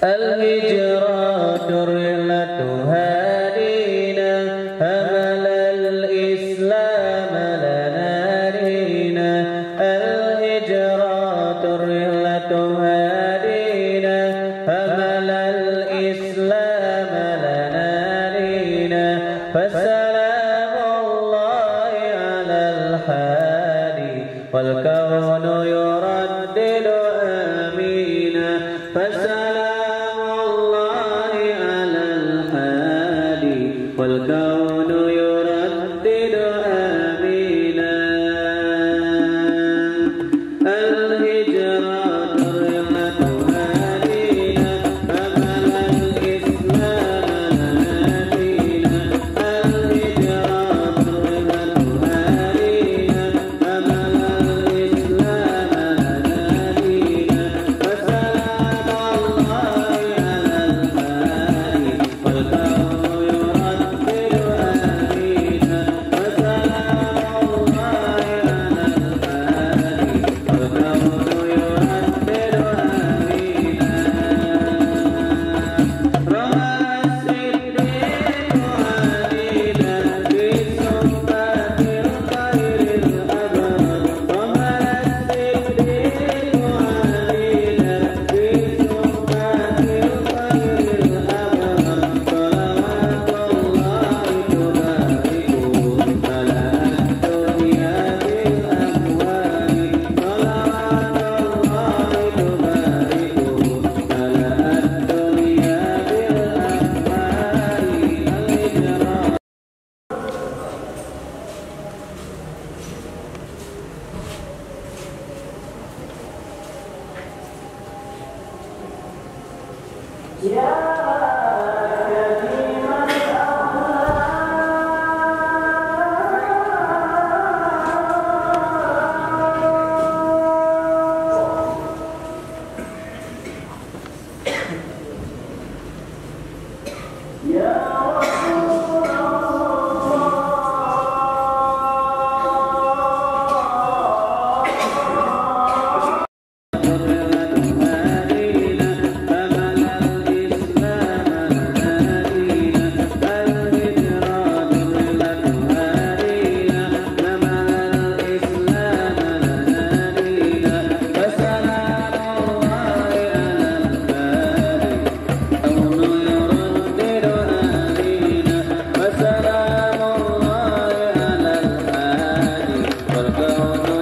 الهجرات الرحلة هادينا حمل الإسلام لنا دينا الهجرات الرحلة هادينا حمل الإسلام لنا دينا فسلام الله على الحادي والكون يردد آمينا فسلام الله على الحادي والكون يردد آمينا الهجرات الرحلة هادينا حمل الإسلام لنا دينا الهجرات الرحلة هادينا حمل الإسلام لنا دينا فسلام الله على الحادي والكون يردد آمينا فسلام الله على الحادي والكون يردد آمينا رمى الصديق علينا بصحبة الخير الأبرار رمى الصديق علينا بصحبة الخير الأبرار صلوات الله تباركون على الدنيا بالأموال صلوات الله تباركون على الدنيا بالأموال الهجرات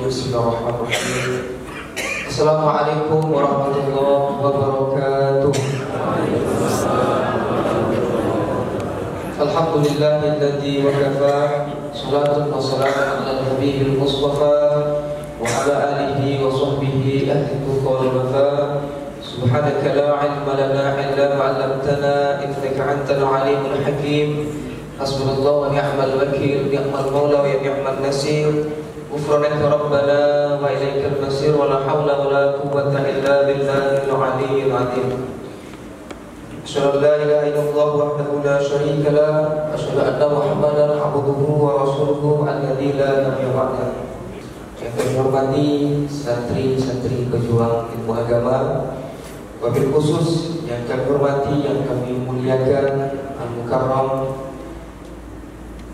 Bismillahirrahmanirrahim. Assalamualaikum warahmatullahi wabarakatuh. Alhamdulillahilladzi wa kafa salatu wa salamun ala nabiyil mustafa wa ala alihi wa sahbihi ahli tuqa wal wafa. Subhanaka la ilma lana illa ma 'allamtana innaka antal alimul hakim. Hasbunallahu wa ni'mal wakil, ni'mal maula wa ni'man nasir. Ghufranaka rabbana wa ilaikal masir wa la hawla wa la quwwata illa billahil aliyyil azim. Asyhadu an la ilaha illallah wahdahu la syarika lah, asyhadu anna Muhammadan abduhu wa rasuluhu alladzi la nabiyya ba'dahu. Yang kami hormati santri-santri pejuang ilmu agama, wabil khusus yang kami hormati, yang kami muliakan Al-Mukarram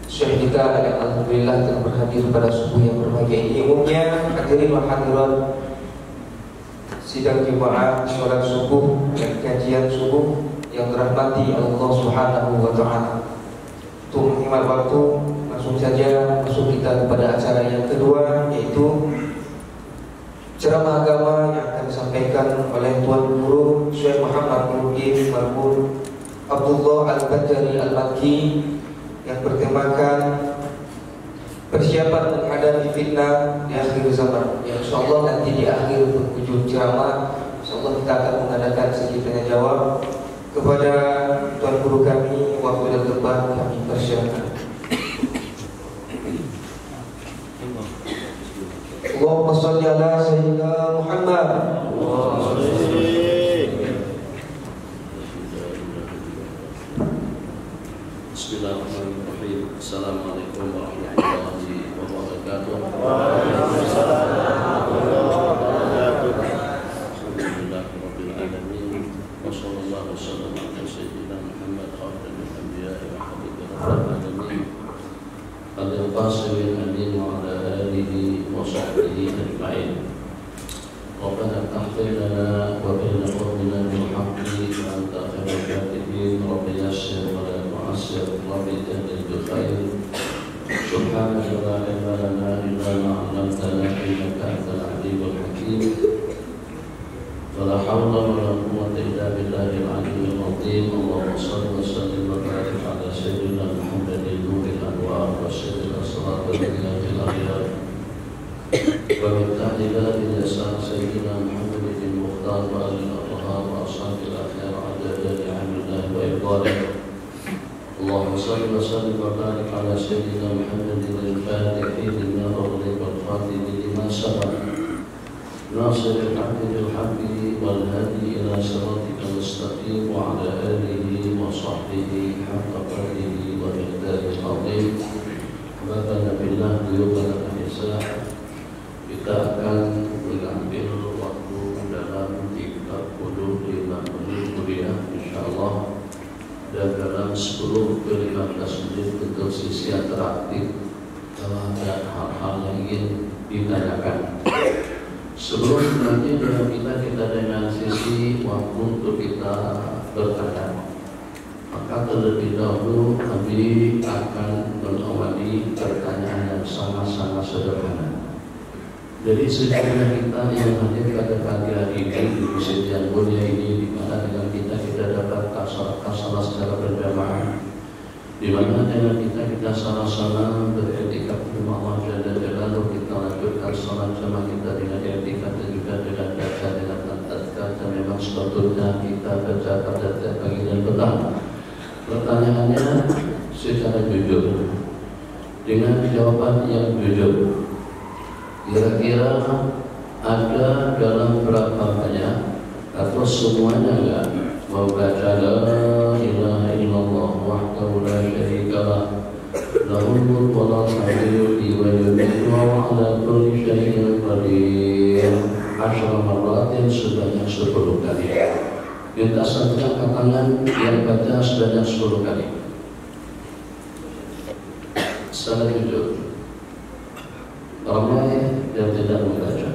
Syekh kita yang alhamdulillah telah berhadir pada subuh yang berbahagia ini. Umumnya hadirin wa hadirat sidang Jumat, sholat subuh dan kajian subuh yang dirahmati Allah Subhanahu wa taala. Untuk menghemat waktu, langsung saja masuk kita kepada acara yang kedua, yaitu ceramah agama yang akan disampaikan oleh Tuan Guru Syekh Muhammad Nurdin Marhum Abdullah Al-Bajari Al-Makki yang bertemakan persiapan menghadapi fitnah di akhir zaman. Ya, insyaallah nanti di akhir penghujung ceramah, insyaallah kita akan mengadakan sesi tanya jawab kepada Tuan Guru kami. Waktu dan tempat kami persilakan. Allahumma shalli ala sayyidina Muhammad. Bismillahirrahmanirrahim. Assalamualaikum warahmatullahi wabarakatuh. Alhamdulillahirabbil alamin. Wassallallahu wasallam ala sayyidina Muhammad khatamil anbiya'i wa habibir alamin. Al qasimil amin wa ala alihi wa sahbihi ajma'in. Rabbana ighfir lana wa baina qawmina bil haqqi wa anta khairul katibin. Rabbi yassir wa la tu'assir. Rabbi jahdil bil khair. Subhanaka la ilma lana illa ma 'allamtana innaka antal alimul hakim. Wa la hawla wa la quwwata illa billahil aliyyil azim. Allahumma shalli wa sallim wa barik ala sayyidina Muhammadin nuril anwar wa sayyidil asrar wa nabiyil akhyar. ومن تعليلات اليسار سيدنا محمد المختار وآل الأطهار وأصحاب الأخيار عدد نعم الله وإفضاله. اللهم صل وسلم وبارك على سيدنا محمد الفاتح لما أغلق والخاتم لما سبق ناصر الحق بالحق والهادي إلى صراطك المستقيم وعلى آله وصحبه حق قدره ومقداره العظيم. Bapak Nabilah beliau kisah kita akan mengambil waktu dalam 35 menit kuliah insyaallah, dan dalam 10 ke 15 menit untuk sisi interaktif kalau ada hal-hal yang ingin ditanyakan. Sebelum nanti dalam kita dengan sisi waktu untuk kita bertanya, maka terlebih dahulu kami akan mengawali pertanyaan yang sangat-sangat sederhana. Jadi sejarah kita yang hadir pada pagi hari ini di masjid yang mulia ini, di mana dengan kita dapat salat secara berjamaah, di mana dengan kita sama-sama beriktikaf di rumah Allah Jalla Jalaluhu, kita lanjutkan salat jamaah kita dengan iktikaf dan juga dengan baca dengan tadkar, dan memang sepatutnya kita baca pada tiap pagi dan petang. Pertanyaannya secara jujur, dengan jawaban yang jujur. Kira-kira ada dalam berapa banyak atau semuanya enggak membaca la ilaha illallah wahdahu la syarika lah, lahul mulku wa lahul hamdu wa yuhyihi wa ala kulli syai'in qadir, 10 marratin sebanyak 10 kali. Minta saja tangan yang baca sebanyak 10 kali. Secara jujur, ramai yang tidak membaca.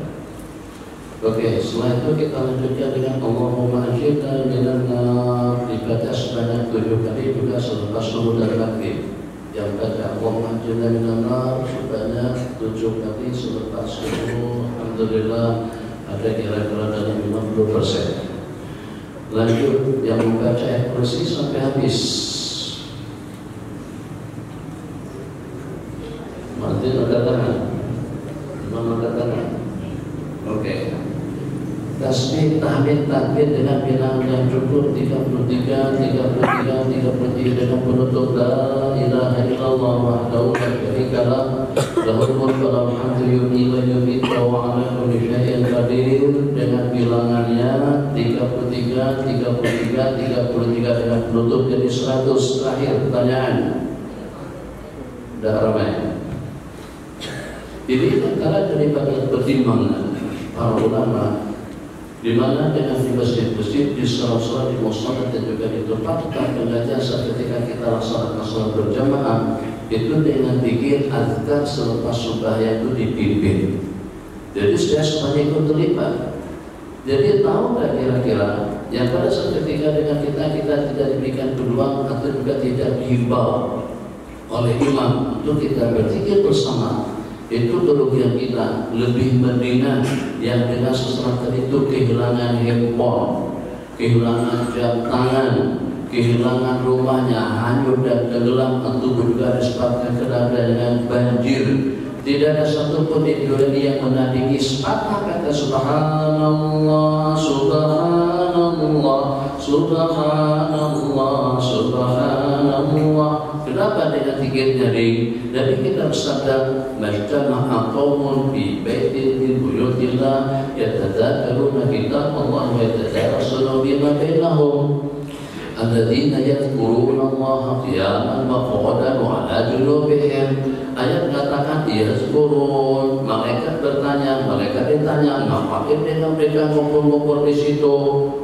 Oke, setelah itu kita lanjutkan dengan Allahumma ajirna minan nar, dibaca sebanyak 7 kali juga selepas subuh dan maghrib. Yang baca Allahumma ajirna minan nar sebanyak 7 kali selepas subuh, alhamdulillah ada kira-kira dalam 50%. Lanjut yang membaca ayat kursi sampai habis. Martin ada tangan. Oke. Tasbih, tahmid, takbir dengan bilangan yang cukup 33, 33, 33 dengan penutup la ilaha illallah wahdahu la syarika lah, lahul mulku wa lahul hamdu yuhyi wa yumiitu wa ala kulli syai'in qadir dengan bilangannya 33, 33, 33 dengan penutup jadi 100. Terakhir pertanyaan. Dah ramai. Ini antara daripada pertimbangan para ulama, di mana dengan di masjid-masjid, di salat-salat, di musholat dan juga di tempat-tempat pengajian ketika kita laksanakan salat berjamaah, itu dengan bikin azkar selepas sembahyang itu dipimpin. Jadi semuanya ikut terlibat. Jadi tahu nggak kira-kira yang pada saat ketika dengan kita tidak diberikan peluang atau juga tidak dihimbau oleh imam untuk kita berzikir bersama, itu kerugian kita lebih mendingan yang dengan sesuatu itu kehilangan handphone, kehilangan jam tangan, kehilangan rumahnya, hanyut dan tenggelam, tentu juga disebabkan karena dengan banjir. Tidak ada satupun di dunia yang menandingi sepatah kata subhanallah, subhanallah, subhanallah, subhanallah. Kenapa dengan 3 jari? Jadi kita bersabda, majtama'a qaumun fi baitin min buyutillah yatadzakaruna kitab Allah wa yatadarasuna bima bainahum. alladzina yadhkuruna Allaha qiyaman wa qu'udan wa 'ala junubihim. Ayat mengatakan yazkurun, malaikat bertanya, malaikat ditanya, ngapain dengan mereka ngumpul-ngumpul di situ?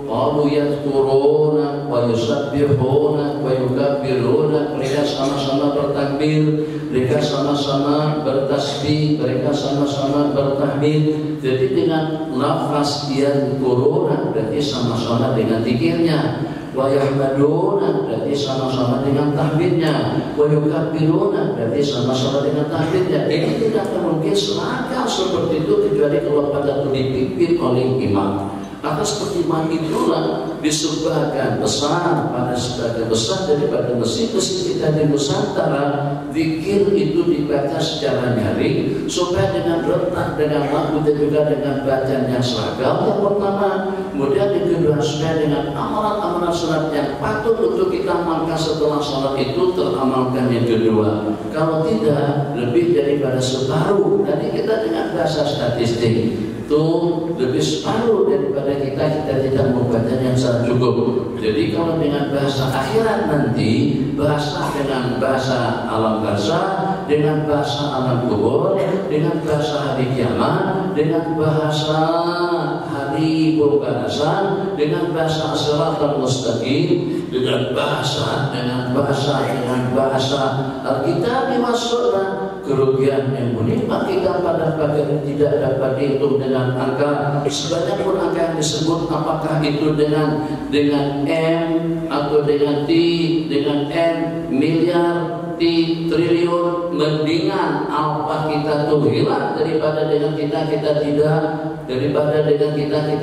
Qalu yazkuruna wa yusabbihuna wa yukabbiruna. Mereka sama-sama bertakbir, mereka sama-sama bertasbih, mereka sama-sama bertahmid. Jadi dengan lafaz yazkuruna berarti sama-sama dengan zikirnya. Wa yahmaduna berarti sama-sama dengan tahmidnya, wa yukabbiruna berarti sama-sama dengan tahmidnya. Ini tidak mungkin seragam seperti itu kecuali kalau pada itu dipimpin oleh imam. Atas pertimbangan itulah disumbangkan besar pada sebagian besar daripada masjid-masjid kita di Nusantara, zikir itu dibaca secara nyaring supaya dengan letak, dengan lagu dan juga dengan bacaan yang seragam yang pertama. Kemudian yang kedua, supaya dengan amalan-amalan salat yang patut untuk kita amalkan setelah salat itu teramalkan yang kedua. Kalau tidak, lebih daripada separuh. Tadi kita dengan bahasa statistik itu lebih separuh daripada kita tidak membaca yang secara cukup. Jadi kalau dengan bahasa akhirat nanti, bahasa dengan bahasa alam barzakh, dengan bahasa alam kubur, dengan bahasa hari kiamat, dengan bahasa hari pembalasan, dengan bahasa as-siratal mustaqim, dengan bahasa Alkitab dimasukkan kerugian yang menimpa kita pada bagian tidak dapat dihitung dengan angka. Sebanyak pun angka yang disebut, apakah itu dengan M atau dengan T, dengan M miliar, T triliun, mendingan alfa kita tuh hilang daripada dengan kita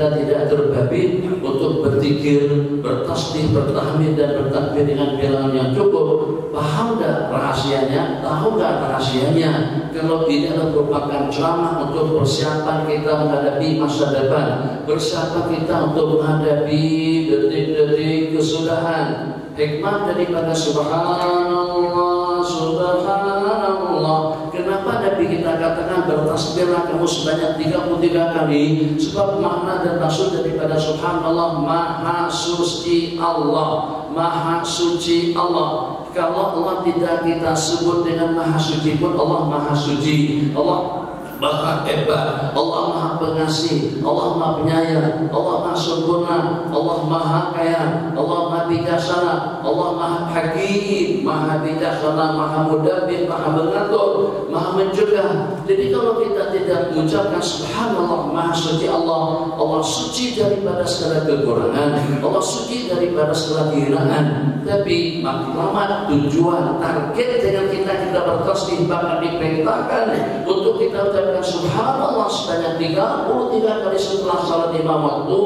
tidak terbabit untuk berzikir, bertasbih, bertahmid dan bertakbir dengan bilangan yang cukup. Paham gak rahasianya? Tahu gak rahasianya? Kalau ini adalah merupakan ceramah untuk persiapan kita menghadapi masa depan, persiapan kita untuk menghadapi detik-detik kesudahan. Hikmah daripada subhanallah, subhanallah. Kenapa Nabi kita katakan bertasbihlah kamu sebanyak 33 kali? Sebab makna dan maksud daripada subhanallah, maha suci Allah, maha suci Allah. Kalau Allah tidak kita sebut dengan maha suci pun, Allah maha suci, Allah maha hebat, Allah maha pengasih, Allah maha penyayang, Allah maha sempurna, Allah maha kaya, Allah maha bijaksana, Allah maha hakim, maha bijaksana, maha mudabbir, maha mengatur, maha mencegah. Jadi kalau kita tidak mengucapkan subhanallah, maha suci Allah, Allah suci daripada segala kekurangan, Allah suci daripada segala kehinaan. Tapi maklamat, tujuan, target dengan kita bertasbih bahkan diperintahkan untuk kita ucapkan subhanallah sebanyak 33 kali setelah salat 5 waktu.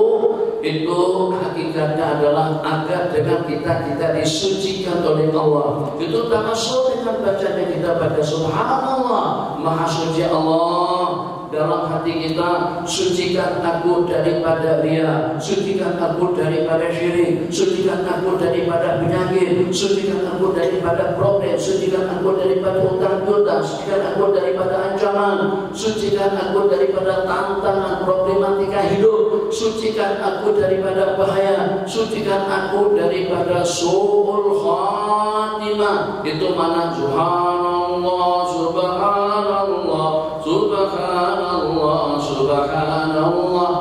Itu hakikatnya adalah agar dengan kita disucikan oleh Allah. Itu termasuk dengan bacanya kita baca subhanallah, maha suci Allah. Dalam hati kita, sucikan aku daripada riya, sucikan aku daripada syirik, sucikan aku daripada penyakit, sucikan aku daripada problem, sucikan aku daripada hutang piutang, sucikan aku daripada ancaman, sucikan aku daripada tantangan problematika hidup, sucikan aku daripada bahaya, sucikan aku daripada su'ul khatimah. Itu mana subhanallah, subhanallah, subhanallah, subhanallah.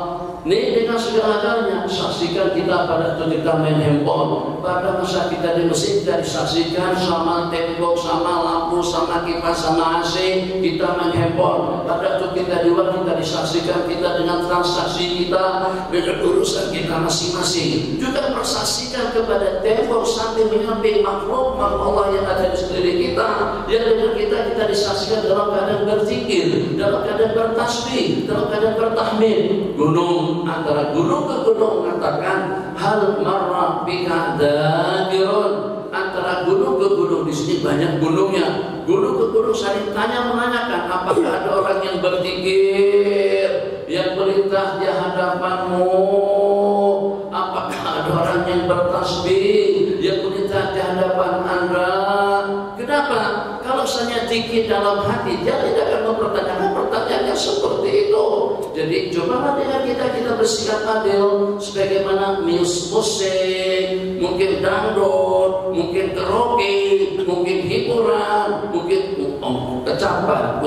Ini dengan segala-galanya. Saksikan kita pada waktu kita main handphone, pada masa kita di masjid kita disaksikan sama tembok, sama lampu, sama kipas, sama AC, kita main handphone. Pada waktu kita di luar kita disaksikan kita dengan transaksi kita, dengan urusan kita masing-masing. Juga persaksikan kepada tembok sambil menyamping makhluk Allah yang ada di sekeliling kita, yang dengan kita disaksikan dalam keadaan berzikir, dalam keadaan bertasbih, dalam keadaan bertahmid. Gunung, antara gunung ke gunung mengatakan hal marra bika dzakirun. Antara gunung ke gunung, di sini banyak gunungnya. Gunung ke gunung saling tanya menanyakan, apakah ada orang yang berzikir, yang melintas di hadapanmu? Apakah ada orang yang bertasbih, yang melintas di hadapan Anda? Kenapa? Kalau misalnya zikir dalam hati, dia tidak akan mempertanyakan pertanyaannya seperti itu. Jadi cobalah dengan kita bersikap adil, sebagaimana musik, mungkin dangdut, mungkin karaoke, mungkin hiburan, mungkin ucapan,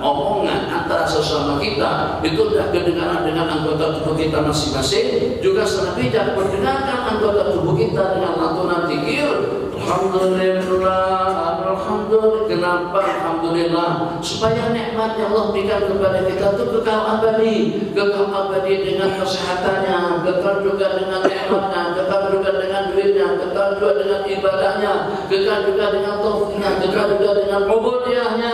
omongan antara sesama kita itu sudah kedengaran dengan anggota tubuh kita masing-masing. Juga secara bijak mendengarkan anggota tubuh kita dengan lantunan zikir. Alhamdulillah, alhamdulillah. Kenapa alhamdulillah? Supaya nikmat yang Allah berikan kepada kita itu kekal abadi dengan kesehatannya, kekal juga dengan nikmatnya, kekal juga dengan duitnya, kekal juga dengan ibadahnya, kekal juga dengan taufiknya, kekal juga dengan ubudiyahnya,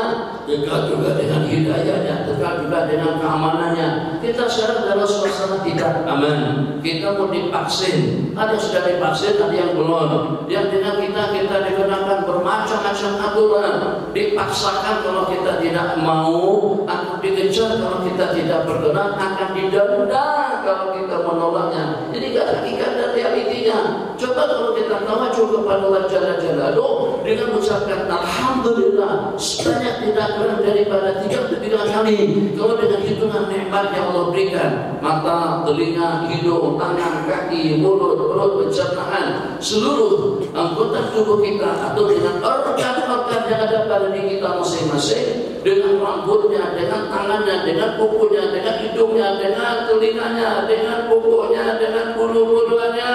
kekal juga dengan hidayahnya, kekal juga dengan keamanannya. Kita sekarang dalam suasana tidak aman. Kita mau divaksin, ada yang sudah divaksin, ada yang belum. Yang dengan kita dikenakan bermacam-macam aturan, dipaksakan kalau kita tidak mau, akan dikejar kalau kita tidak berkenan, akan didenda kalau kita menolaknya. Jadi gak hakikat dan realitinya. Coba kalau kita tawajuh kepada Allah Jalla Jalaluhu dengan mengucapkan alhamdulillah sebanyak tidak kurang daripada 3 kali. Kalau dengan hitungan nikmat yang Allah berikan, mata, telinga, hidung, tangan, kaki, mulut, perut, pencernaan, seluruh anggota tubuh kita atau dengan organ-organ yang ada pada diri kita masing-masing, dengan rambutnya, dengan tangannya, dengan kukunya, dengan hidungnya, dengan telinganya, dengan kukunya, dengan bulu-buluannya,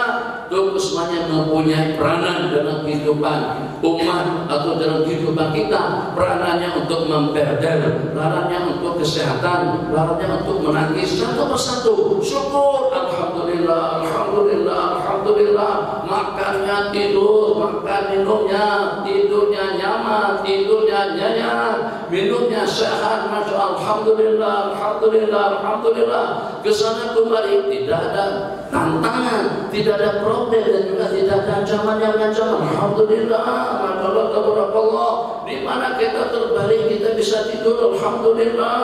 itu semuanya mempunyai peranan dalam kehidupan umat atau dalam kehidupan kita. Peranannya untuk memperder, peranannya untuk kesehatan, peranannya untuk menangis satu persatu. Syukur, alhamdulillah, alhamdulillah, alhamdulillah. Makannya tidur, makan minumnya, tidurnya nyaman, tidurnya nyenyak, minumnya sehat, masya Allah, alhamdulillah, alhamdulillah, alhamdulillah. Kesana kembali tidak ada tantangan, tidak ada problem, dan juga tidak ada ancaman yang mengancam. Alhamdulillah, masya Allah, tabarakallah. Di mana kita terbalik, kita bisa tidur, alhamdulillah.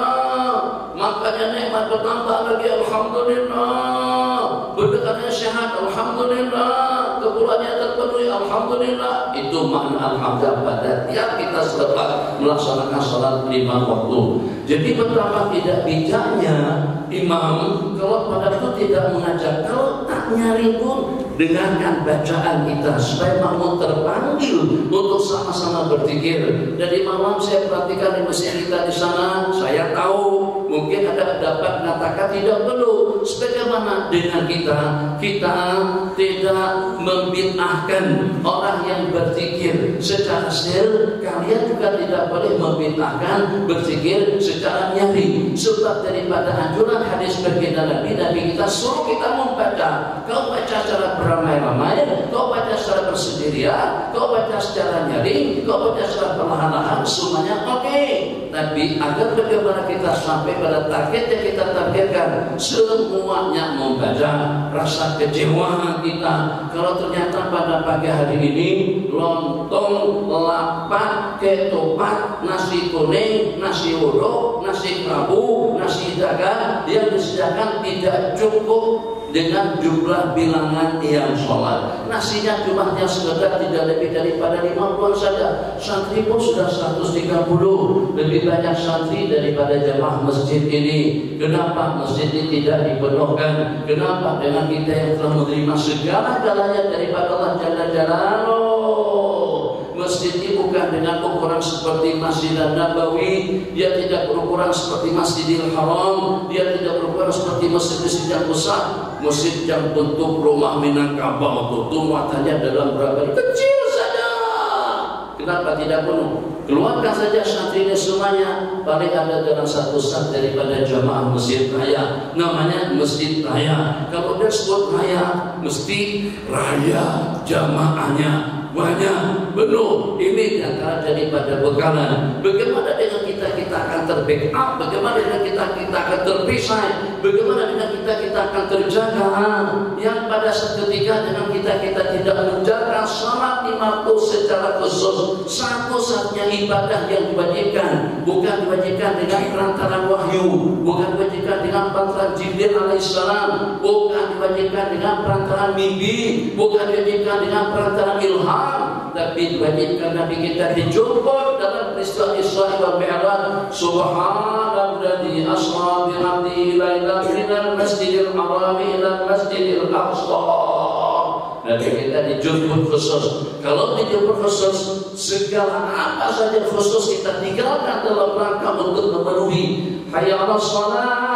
Makannya nikmat bertambah lagi, alhamdulillah. Berdekatnya sehat, alhamdulillah. Keperluannya terpenuhi, alhamdulillah. Itu makna alhamdulillah pada tiap kita selepas melaksanakan salat 5 waktu. Jadi betapa tidak bijaknya imam kalau pada itu tidak mengajak, kalau tak nyari pun dengarkan bacaan kita supaya makmum terpanggil untuk sama-sama berzikir. Dari malam saya perhatikan di masjid kita di sana, saya tahu mungkin ada dapat mengatakan tidak perlu. Sebagaimana dengan kita tidak membid'ahkan orang yang berzikir secara sir, kalian juga tidak boleh membid'ahkan berzikir secara nyari. Sebab daripada anjuran hadis baginda Nabi kita suruh kita membaca. Kau baca secara beramai-ramai, kau baca secara bersendirian, kau baca secara nyari, kau baca secara perlahan-lahan, semuanya oke. Tapi agar bagaimana kita sampai pada target yang kita targetkan, semuanya membaca. Rasa kecewa kita kalau ternyata pada pagi hari ini lontong, lapak, ketupat, nasi kuning, nasi uruk, nasi kerabu, nasi dagang yang disediakan tidak cukup dengan jumlah bilangan yang sholat. Nasinya jumlahnya sekedar tidak lebih daripada 50 saja. Santri pun sudah 130, lebih banyak santri daripada jemaah masjid ini. Kenapa masjid ini tidak dipenuhkan? Kenapa dengan kita yang telah menerima segala-galanya daripada Allah Jalla Jalaluhu? Masjid ini bukan dengan ukuran seperti Masjid Nabawi, dia tidak berukuran seperti Masjidil Haram, dia tidak berukuran seperti masjid-masjid yang besar. Masjid yang bentuk rumah Minangkabau itu muatannya dalam berapa kecil saja. Kenapa tidak penuh? Keluarkan saja santri ini semuanya, paling ada dalam satu sat daripada jamaah masjid raya. Namanya masjid raya. Kalau dia sebut raya, mesti raya jamaahnya banyak, penuh. Ini antara daripada bekalan. Bagaimana dengan kita akan terbackup? Bagaimana dengan kita akan terpisah? Bagaimana dengan kita akan terjaga? Yang pada saat ketika dengan kita tidak menjaga salat 5 waktu secara khusus, satu-satunya ibadah yang diwajibkan, bukan diwajibkan dengan perantaran wahyu, bukan diwajibkan dengan perantaran Jibril alaihissalam, bukan diwajibkan dengan perantaran mimpi, bukan diwajibkan dengan perantaran ilham, tapi diwajibkan Nabi kita dijemput dalam peristiwa Isra wal Mi'raj. Subhanalladzi asra bi 'abdihi lailan minal masjidil haram ila masjidil aqsa. Nabi kita dijemput khusus. Kalau dijemput khusus, segala apa saja khusus kita tinggalkan dalam rangka untuk memenuhi hayya 'alas shalah.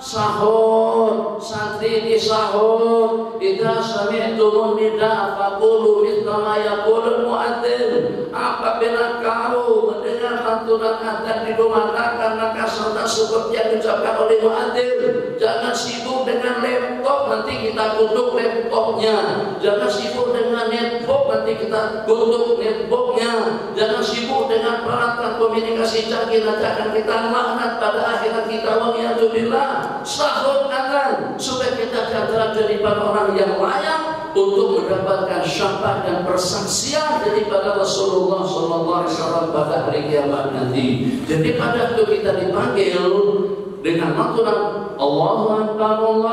Sahur, santri di sahur, idza sami'tumun nida faqulu mithla ma yaqulul mu'adzin. Apabila kau mendengar lantunan adzan dikumandangkan, maka serta seperti yang diucapkan oleh mu'adzin. Jangan sibuk dengan laptop, nanti kita tutup laptopnya. Jangan sibuk dengan netbook, nanti kita tutup netbooknya. Jangan sibuk dengan peralatan komunikasi canggih, nanti akan kita laknat pada akhirat kita. Waliyadzubillah. Sahur adzan supaya kita adalah daripada orang yang layak untuk mendapatkan syafaat dan persaksian daripada Rasulullah SAW pada hari kiamat nanti. Jadi pada waktu kita dipanggil dengan lantunan Allahu Akbar, Allahu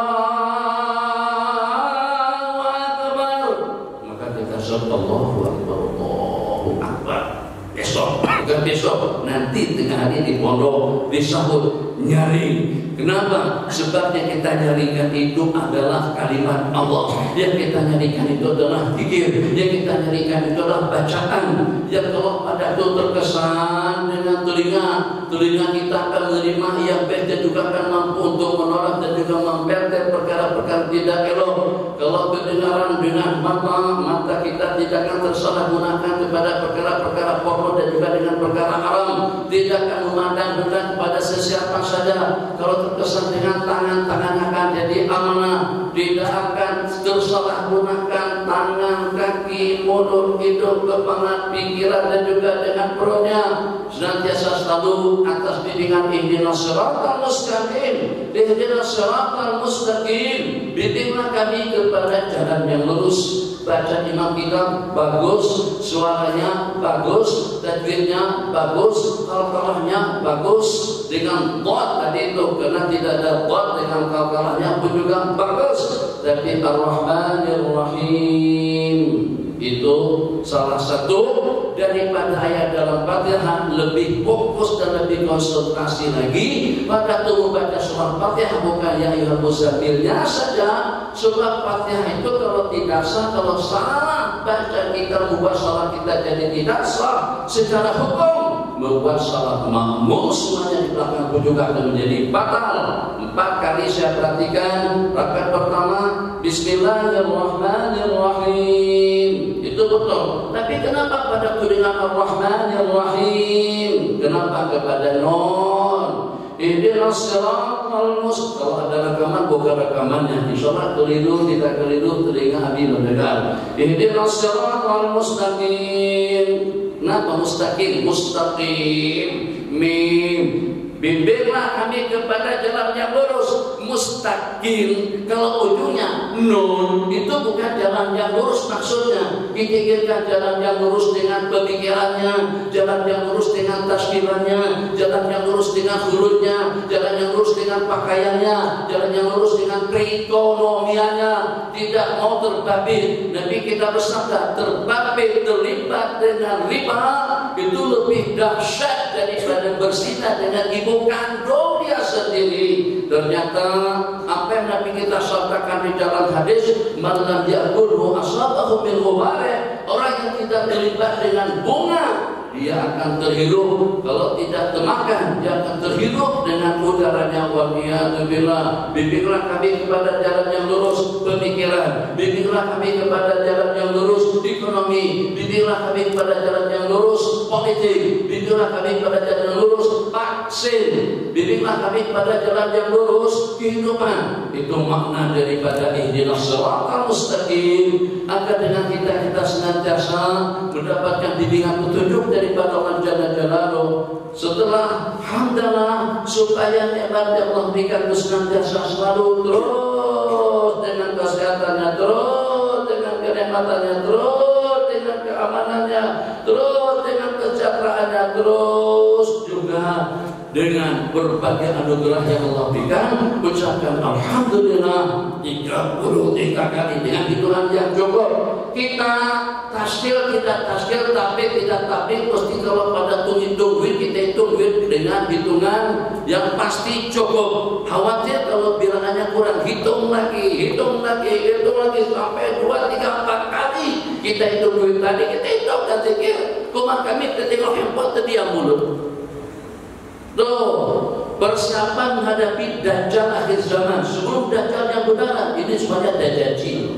Akbar, maka kita sebut Allahu Akbar, Allahu Akbar. Besok, bukan besok, nanti tengah hari di pondok disahut nyaring. Kenapa? Sebab yang kita nyarikan itu adalah kalimat Allah. Yang kita nyarikan itu adalah zikir. Yang kita nyarikan itu adalah bacaan. Yang kalau pada itu terkesan dengan telinga kita akan menerima yang baik dan juga akan mampu untuk menolak dan juga memperhatikan perkara-perkara tidak elok. Kalau kedengaran dengan mata kita tidak akan tersalah gunakan kepada perkara-perkara porno dan juga dengan perkara haram. Tidak akan memandang dengan pada sesiapa saja. Kalau terkesan dengan tangan akan jadi amanah. Tidak akan tersalah gunakan tangan, kaki, mulut, hidung, kepala, pikiran dan juga dengan perutnya. Senantiasa selalu atas bimbingan ihdinas siratal mustaqim. Ihdinas siratal mustaqim. Bimbinglah kami kepada jalan yang lurus. Baca imam kita bagus, suaranya bagus, tajwidnya bagus, qalqalahnya bagus dengan dot tadi itu, karena tidak ada dot dengan qalqalahnya pun juga bagus. Tapi Ar-Rahmanir Rahim itu salah satu daripada ayat dalam Fatihah. Lebih fokus dan lebih konsentrasi lagi pada tubuh baca surah Fatihah, bukan ya ayyuhal muzammilnya saja. Surah Fatihah itu kalau tidak sah, kalau salah baca kita, membuat salah kita jadi tidak sah secara hukum, membuat salah makmum semuanya di belakang pun juga akan menjadi batal. 4 kali saya perhatikan. Rakaat pertama Bismillahirrahmanirrahim, itu betul. Tapi kenapa pada tudingan Ar-Rahmanirrahim? Kenapa kepada non? Ihdinas siratal mustaqim. Kalau ada rekaman, buka rekamannya. Insyaallah keliru, tidak keliru, telinga Abi mendengar. Ihdinas siratal mustaqim. Kenapa mustaqim? Mustaqim. Mim. Bimbinglah kami kepada jalan yang lurus. Mustaqim, kalau ujungnya nun, itu bukan jalan yang lurus maksudnya. Dipikirkan jalan yang lurus dengan pemikirannya, jalan yang lurus dengan tasbihannya, jalan yang lurus dengan hurufnya, jalan yang lurus dengan pakaiannya, jalan yang lurus dengan perekonomiannya. Tidak mau terbabit. Nabi kita bersabda, terbabit terlibat dengan riba itu lebih dahsyat daripada berzina dengan ibu kandung dia sendiri. Ternyata apa yang Nabi kita sabdakan di dalam hadis, man lam ya'kulhu asabahu min ghubarih, orang yang tidak terlibat dengan bunga dia akan terhirup. Kalau tidak termakan, dia akan terhirup dengan udaranya. Waliyadzubillah. Bimbinglah kami kepada jalan yang lurus pemikiran, bimbinglah kami kepada jalan yang lurus ekonomi, bimbinglah kami kepada jalan yang lurus politik, bimbinglah kami kepada jalan yang lurus vaksin, bimbinglah kami kepada jalan yang lurus kehidupan. Itu makna daripada ihdinas siratal mustaqim. Agar dengan kita senantiasa mendapatkan bimbingan petunjuk daripada Allah Jalla Jalaluhu. Setelah hamdalah, supaya nikmat yang Allah berikan itu senantiasa selalu terus dengan kesehatannya, terus dengan kenikmatannya, terus dengan keamanannya, terus dengan kesejahteraannya, terus juga dengan berbagai anugerah yang Allah berikan, ucapkan alhamdulillah 33 kali dengan hitungan yang cukup. Kita tasbih, tapi tidak tablik mesti kalau pada hitung duit, kita hitung duit dengan hitungan yang pasti cukup. Khawatir kalau bilangannya kurang, hitung lagi sampai 2, 3, 4 kali kita hitung duit tadi, kita hitung dan pikir rumah kami ketika handphone terdiam mulut. Persiapan menghadapi Dajjal akhir zaman. Sebelum Dajjal yang benar, ini semuanya Dajjal.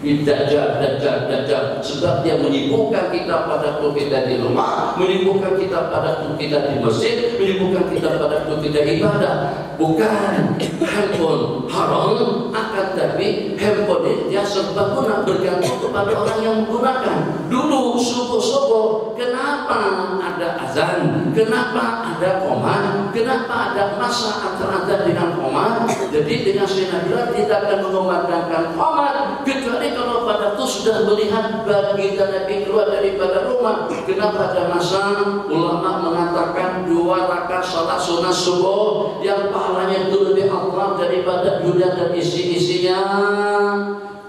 Dajjal. Sebab dia menyibukkan kita pada waktu kita di rumah, menyibukkan kita pada waktu kita di masjid, menyibukkan kita pada waktu kita ibadah. Bukan handphone haram, akan tapi handphone ini dia serbaguna, bergantung kepada orang yang menggunakan. Dulu subuh-subuh, kenapa ada azan? Kenapa ada qomat? Kenapa ada masa antara dengan qomat? Jadi dengan sengaja tidak akan mengumandangkan qomat kecuali kalau pada itu sudah melihat baginda Nabi keluar daripada rumah. Kenapa ada masa? Ulama mengatakan 2 rakaat salat sunat subuh yang pahalanya itu lebih Allah daripada dunia dan isi-isinya.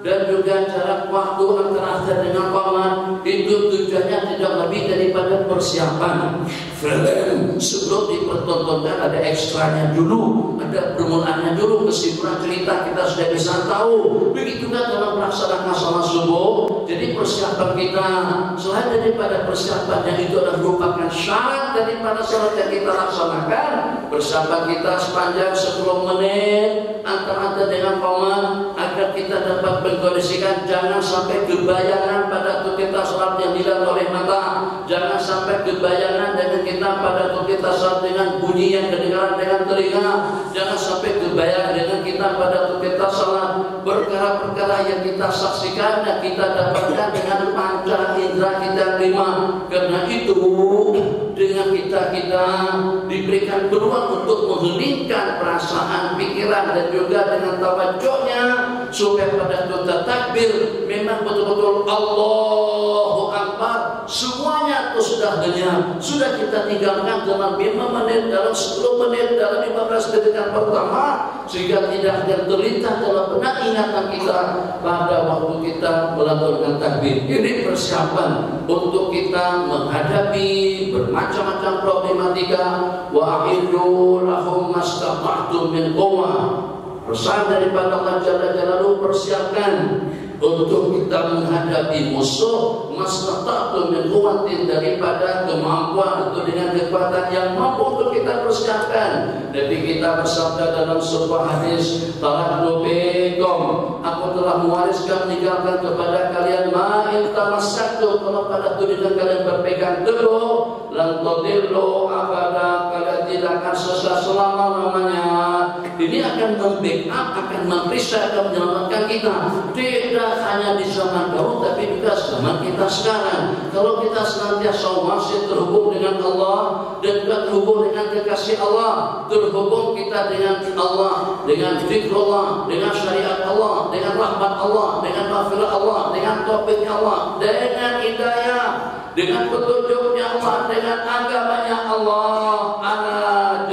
Dan juga jarak waktu antara azan dengan qomat itu tujuannya tidak lebih daripada persiapan. Film sebelum dipertontonkan ada ekstranya dulu, ada permulaannya dulu, kesimpulan cerita kita sudah bisa tahu. Begitu kan dalam melaksanakan salat subuh. Jadi persiapan kita selain daripada persiapan yang itu adalah merupakan syarat daripada salat yang kita laksanakan. Persiapan kita sepanjang 10 menit antara azan dengan qomat agar kita dapat mengkondisikan, jangan sampai kebayangan pada waktu kita salat yang dilihat oleh mata, jangan sampai kebayangan dengan kita pada waktu kita salat dengan bunyi yang kedengaran dengan telinga, jangan sampai kebayangan dengan kita pada waktu kita salat perkara-perkara yang kita saksikan dan kita dapatkan dengan panca indera kita 5. Karena itu dengan kita diberikan peluang untuk mengheningkan perasaan, pikiran dan juga dengan tawajuhnya supaya pada waktu takbir memang betul-betul Allahu Akbar, semuanya itu sudah lenyap, sudah kita tinggalkan dalam 5 menit, dalam 10 menit, dalam 15 menit yang pertama, sehingga tidak akan terlintas dalam benak ingatan kita pada waktu kita melakukan takbir. Ini persiapan untuk kita menghadapi bermacam-macam problematika. Wa a'iddu lahum mastata'tum min quwwah. Pesan daripada Allah Jalla Jalaluhu, persiapkan untuk kita menghadapi musuh mastata'tum min quwwatin, daripada kemampuan atau dengan kekuatan yang mampu untuk kita persiapkan. Nabi kita bersabda dalam sebuah hadis, taraktu fikum, aku telah mewariskan, meninggalkan kepada kalian ma in tamassaktu, kalau pada tujuan kalian berpegang teguh, lan tadillu abada, kalian tidak akan sesat selama-lamanya. Ini akan membackup, akan memeriksa, akan menyelamatkan kita. Tidak hanya di zaman dahulu, tapi juga zaman kita sekarang. Kalau kita senantiasa masih terhubung dengan Allah dan juga terhubung dengan kekasih Allah, terhubung kita dengan Allah, dengan zikrullah, dengan syariat Allah, dengan rahmat Allah, dengan maghfirah Allah, dengan taufiknya Allah, dengan hidayah, dengan petunjuknya Allah, dengan agamanya Allah.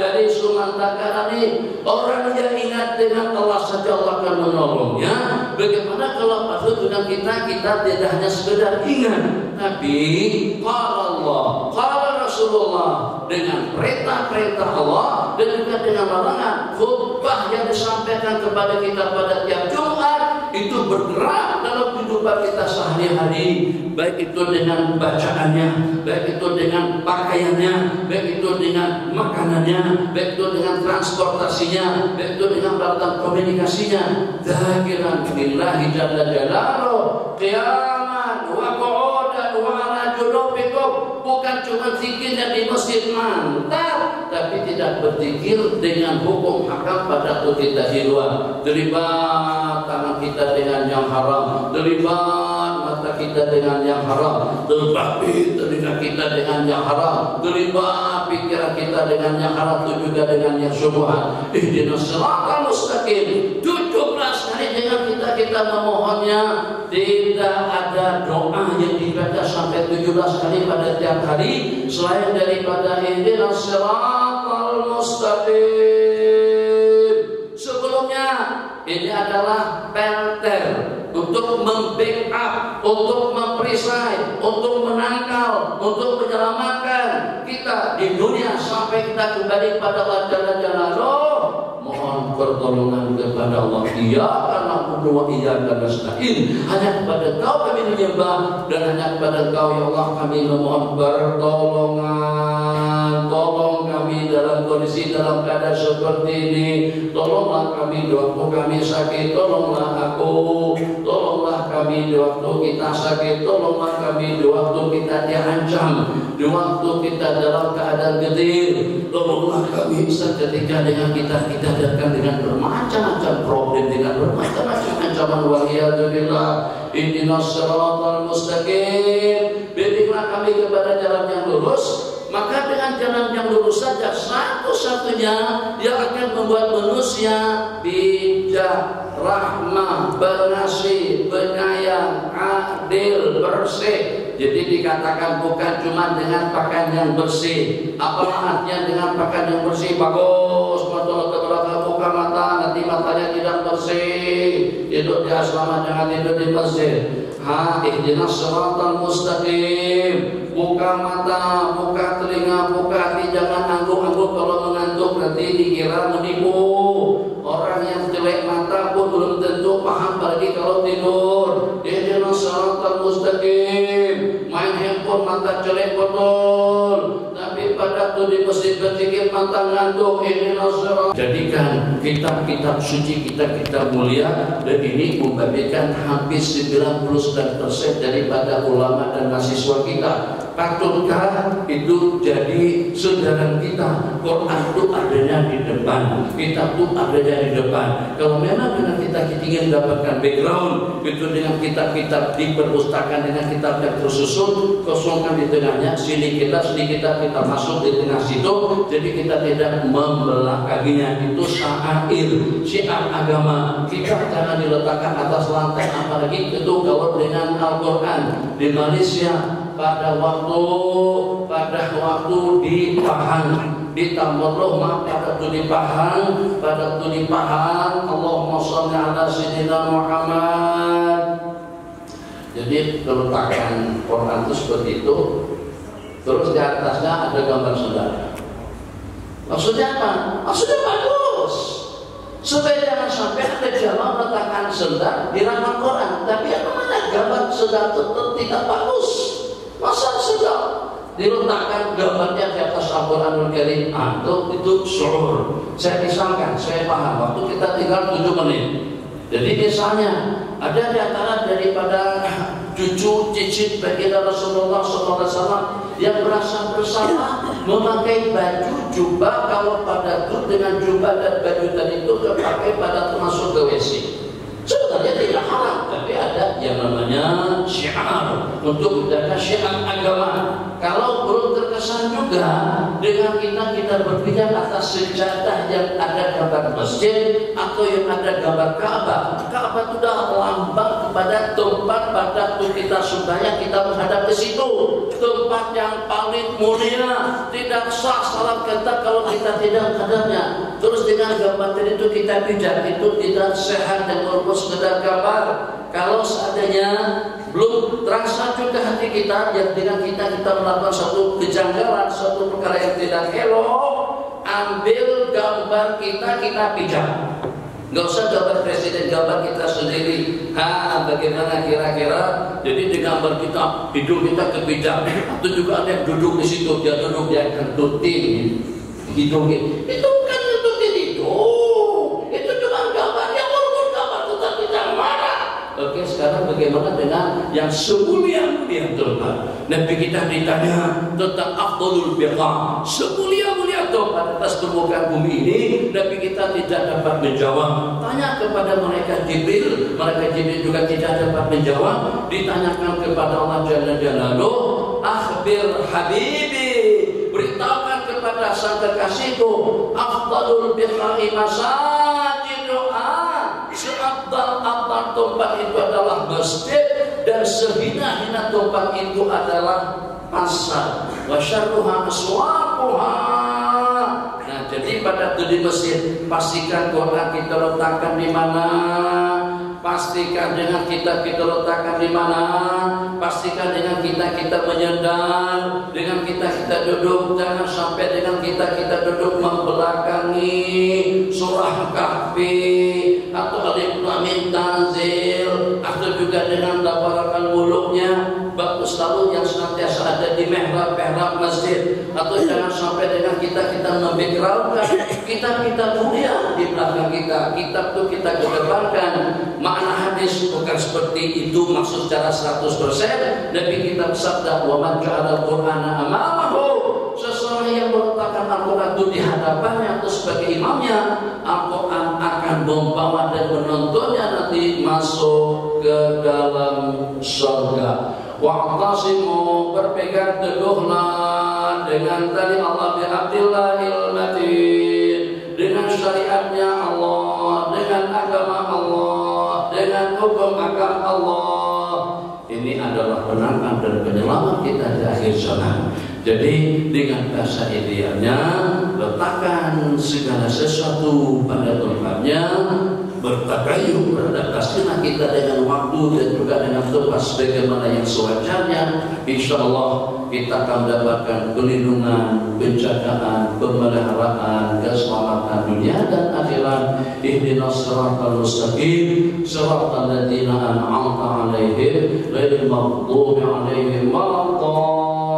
Jadi sumantakarani, orang yang ingat dengan Allah saja Allah akan menolongnya. Bagaimana kalau pada dengan kita tidak hanya sekedar ingat, tapi qala Allah, qala Rasulullah, dengan perintah-perintah Allah dan juga dengan larangan khutbah yang disampaikan kepada kita pada tiap Jumat itu bergerak dalam kehidupan kita sehari-hari, baik itu dengan bacaannya, baik itu dengan pakaiannya, baik itu dengan makanannya, baik itu dengan transportasinya, baik itu dengan peralatan komunikasinya. Zakiran billahi jalla jalaluhu qiyaman wa qu'udan wa ala junubikum, bukan cuma zikirnya di masjid mantap, tapi tidak berzikir dengan hukum hakam pada waktu kita di luar. Terlibat tangan kita dengan yang haram, terlibat mata kita dengan yang haram, terlibat telinga kita dengan yang haram, terlibat pikiran kita dengan yang haram, itu juga dengan yang syubhat. Ihdinas siratal mustaqim. 17 kali dengan kita memohonnya. Tidak ada doa yang dibaca sampai 17 kali pada tiap hari selain daripada ihdinas siratal mustaqim. Sebelumnya ini adalah pelter untuk membackup, untuk memperisai, untuk menangkal, untuk menyelamatkan kita di dunia sampai kita kembali pada Allah Jalla Jalaluhu. Mohon pertolongan kepada Allah. Iya karena wa iyyaka nasta'in. Hanya kepada Engkau kami menyembah dan hanya kepada Engkau ya Allah kami memohon pertolongan. Tolong kami dalam kondisi dalam keadaan seperti ini. Tolonglah kami di waktu kami sakit. Tolonglah aku. Tolonglah kami di waktu kita sakit. Tolonglah kami di waktu kita diancam. Di waktu kita dalam keadaan getir. Tolonglah kami seketika dengan kita dihadapkan dengan bermacam-macam problem, dengan bermacam-macam ancaman. Waliyadzubillah. Ihdinas siratal mustaqim. Bimbinglah kami kepada jalan yang lurus. Maka dengan jalan yang lurus saja satu-satunya yang akan membuat manusia bijak, rahmah, pengasih, penyayang, adil, bersih. Jadi dikatakan bukan cuma dengan pakaian yang bersih. Apalah artinya dengan pakaian yang bersih? Bagus, betul ke belakang buka mata, nanti matanya tidak bersih. Tidur di asrama jangan tidur di masjid. Ihdinas siratal mustaqim. Buka mata, buka telinga, buka hati, jangan angguk-angguk. Kalau mengantuk nanti dikira menipu. Orang yang jelek mata pun belum tentu paham apalagi kalau tidur. Ihdinas siratal mustaqim. Main handphone mata jelek betul, tapi pada waktu di masjid berzikir mata ngantuk. Ihdinas siratal. Jadikan kitab-kitab suci kita mulia, dan ini membagikan hampir 99% daripada ulama dan mahasiswa kita. Patutkah itu jadi saudara kita? Quran itu adanya di depan, kitab itu adanya di depan. Kalau memang dengan kita ingin mendapatkan background itu dengan kitab-kitab di perpustakaan, dengan kitab yang tersusun, kosongkan di tengahnya, sini kita masuk di tengah situ. Jadi kita tidak membelakanginya. Itu syiar agama. Kita jangan diletakkan atas lantai, apalagi itu kalau dengan Al-Quran. Di Malaysia pada waktu di Pahang, di Tamalloh, pada waktu di Pahang, Allahumma sholli ala sayyidina Muhammad. Jadi peletakan Quran itu seperti itu. Terus di atasnya ada gambar saudara. Maksudnya apa? Maksudnya bagus, supaya jangan sampai ada jamaah meletakkan sendal di rangka Quran, tapi apa mana gambar sendal itu tidak bagus. Masa sudah diletakkan gambarnya di atas Al-Quranul Karim? Itu syuur. Saya misalkan, saya paham waktu kita tinggal 7 menit. Jadi misalnya ada di antara daripada cucu cicit baginda Rasulullah SAW yang merasa bersama memakai baju jubah. Kalau pada itu dengan jubah dan baju tadi itu terpakai pada termasuk ke WC. Sebenarnya tidak haram, tapi ada yang namanya syiar untuk menjaga syiar agama. Kalau belum terkesan juga dengan kita berpijak atas sejadah yang ada gambar masjid atau yang ada gambar Ka'bah. Ka'bah itu sudah lambang kepada tempat pada waktu kita sembahyang kita menghadap ke situ. Tempat yang paling mulia, tidak sah salat kita kalau kita tidak menghadapnya. Terus dengan gambar itu kita pijak, itu tidak sehat dan merupakan sekedar gambar. Kalau seandainya belum terasa juga hati kita yang dengan kita melakukan suatu kejanggalan, suatu perkara yang tidak elok, ambil gambar kita pijak. Nggak usah gambar presiden, gambar kita sendiri. Bagaimana kira-kira? Jadi di gambar kita, hidung kita kepijak. Itu juga ada yang duduk di situ, dia kentutin hidungnya. Itu bukan kentutin hidung, itu cuma gambar yang walaupun gambar tetapi jangan marah. Oke, sekarang bagaimana dengan yang semulia-mulia tempat? Nabi kita ditanya tentang afdalul biqa, semulia-mulia tempat atas permukaan bumi ini. Nabi kita tidak dapat menjawab. Tanya kepada malaikat Jibril juga tidak dapat menjawab. Ditanyakan kepada Allah Jalla Jalaluhu, akhbir habibi, beritahukan kepada sang kekasihku, afdalul biqa'i masajid'a, seabdal-abdal tempat itu adalah masjid, dan sehina-hina tempat itu adalah pasar. Wa syarruha aswaquha. Nah, Jadi pada di masjid pastikan Quran kita letakkan di mana, pastikan dengan kita letakkan di mana, pastikan dengan kita menyandar, dengan kita duduk, jangan sampai dengan kita duduk membelakangi surah Kahfi atau Alif Lam Mim Tanzil atau juga dengan tabarakan muluknya. Bagus selalu yang senantiasa ada di mihrab masjid, atau jangan sampai dengan kita membackgroundkan kita mulia di belakang kita, kitab itu kita kedepankan. Makna hadis bukan seperti itu maksud secara 100%. Nabi kita bersabda, wa man ja'ala al-Qur'ana amamahu, seseorang yang meletakkan Al-Quran itu di hadapannya atau sebagai imamnya, Al-Quran akan membawa dan menontonnya nanti masuk ke dalam surga. Wa'tasimu, berpegang teguhlah dengan tali Allah bi'abdillahil matin, dengan syariatnya Allah, dengan agama Allah, dengan hukum agama Allah. Ini adalah penantang dan penyelamat kita di akhir zaman. Jadi dengan bahasa idealnya, letakkan segala sesuatu pada tempatnya, bertakayun, beradaptasilah kita dengan waktu dan juga dengan tempat sebagaimana yang sewajarnya. Insya Allah kita akan mendapatkan perlindungan, penjagaan, pemeliharaan, keselamatan dunia dan akhirat. Ihdinas siratal mustaqim, siratal ladzina an'amta 'alaihim, ghairil maghdubi 'alaihim waladdallin.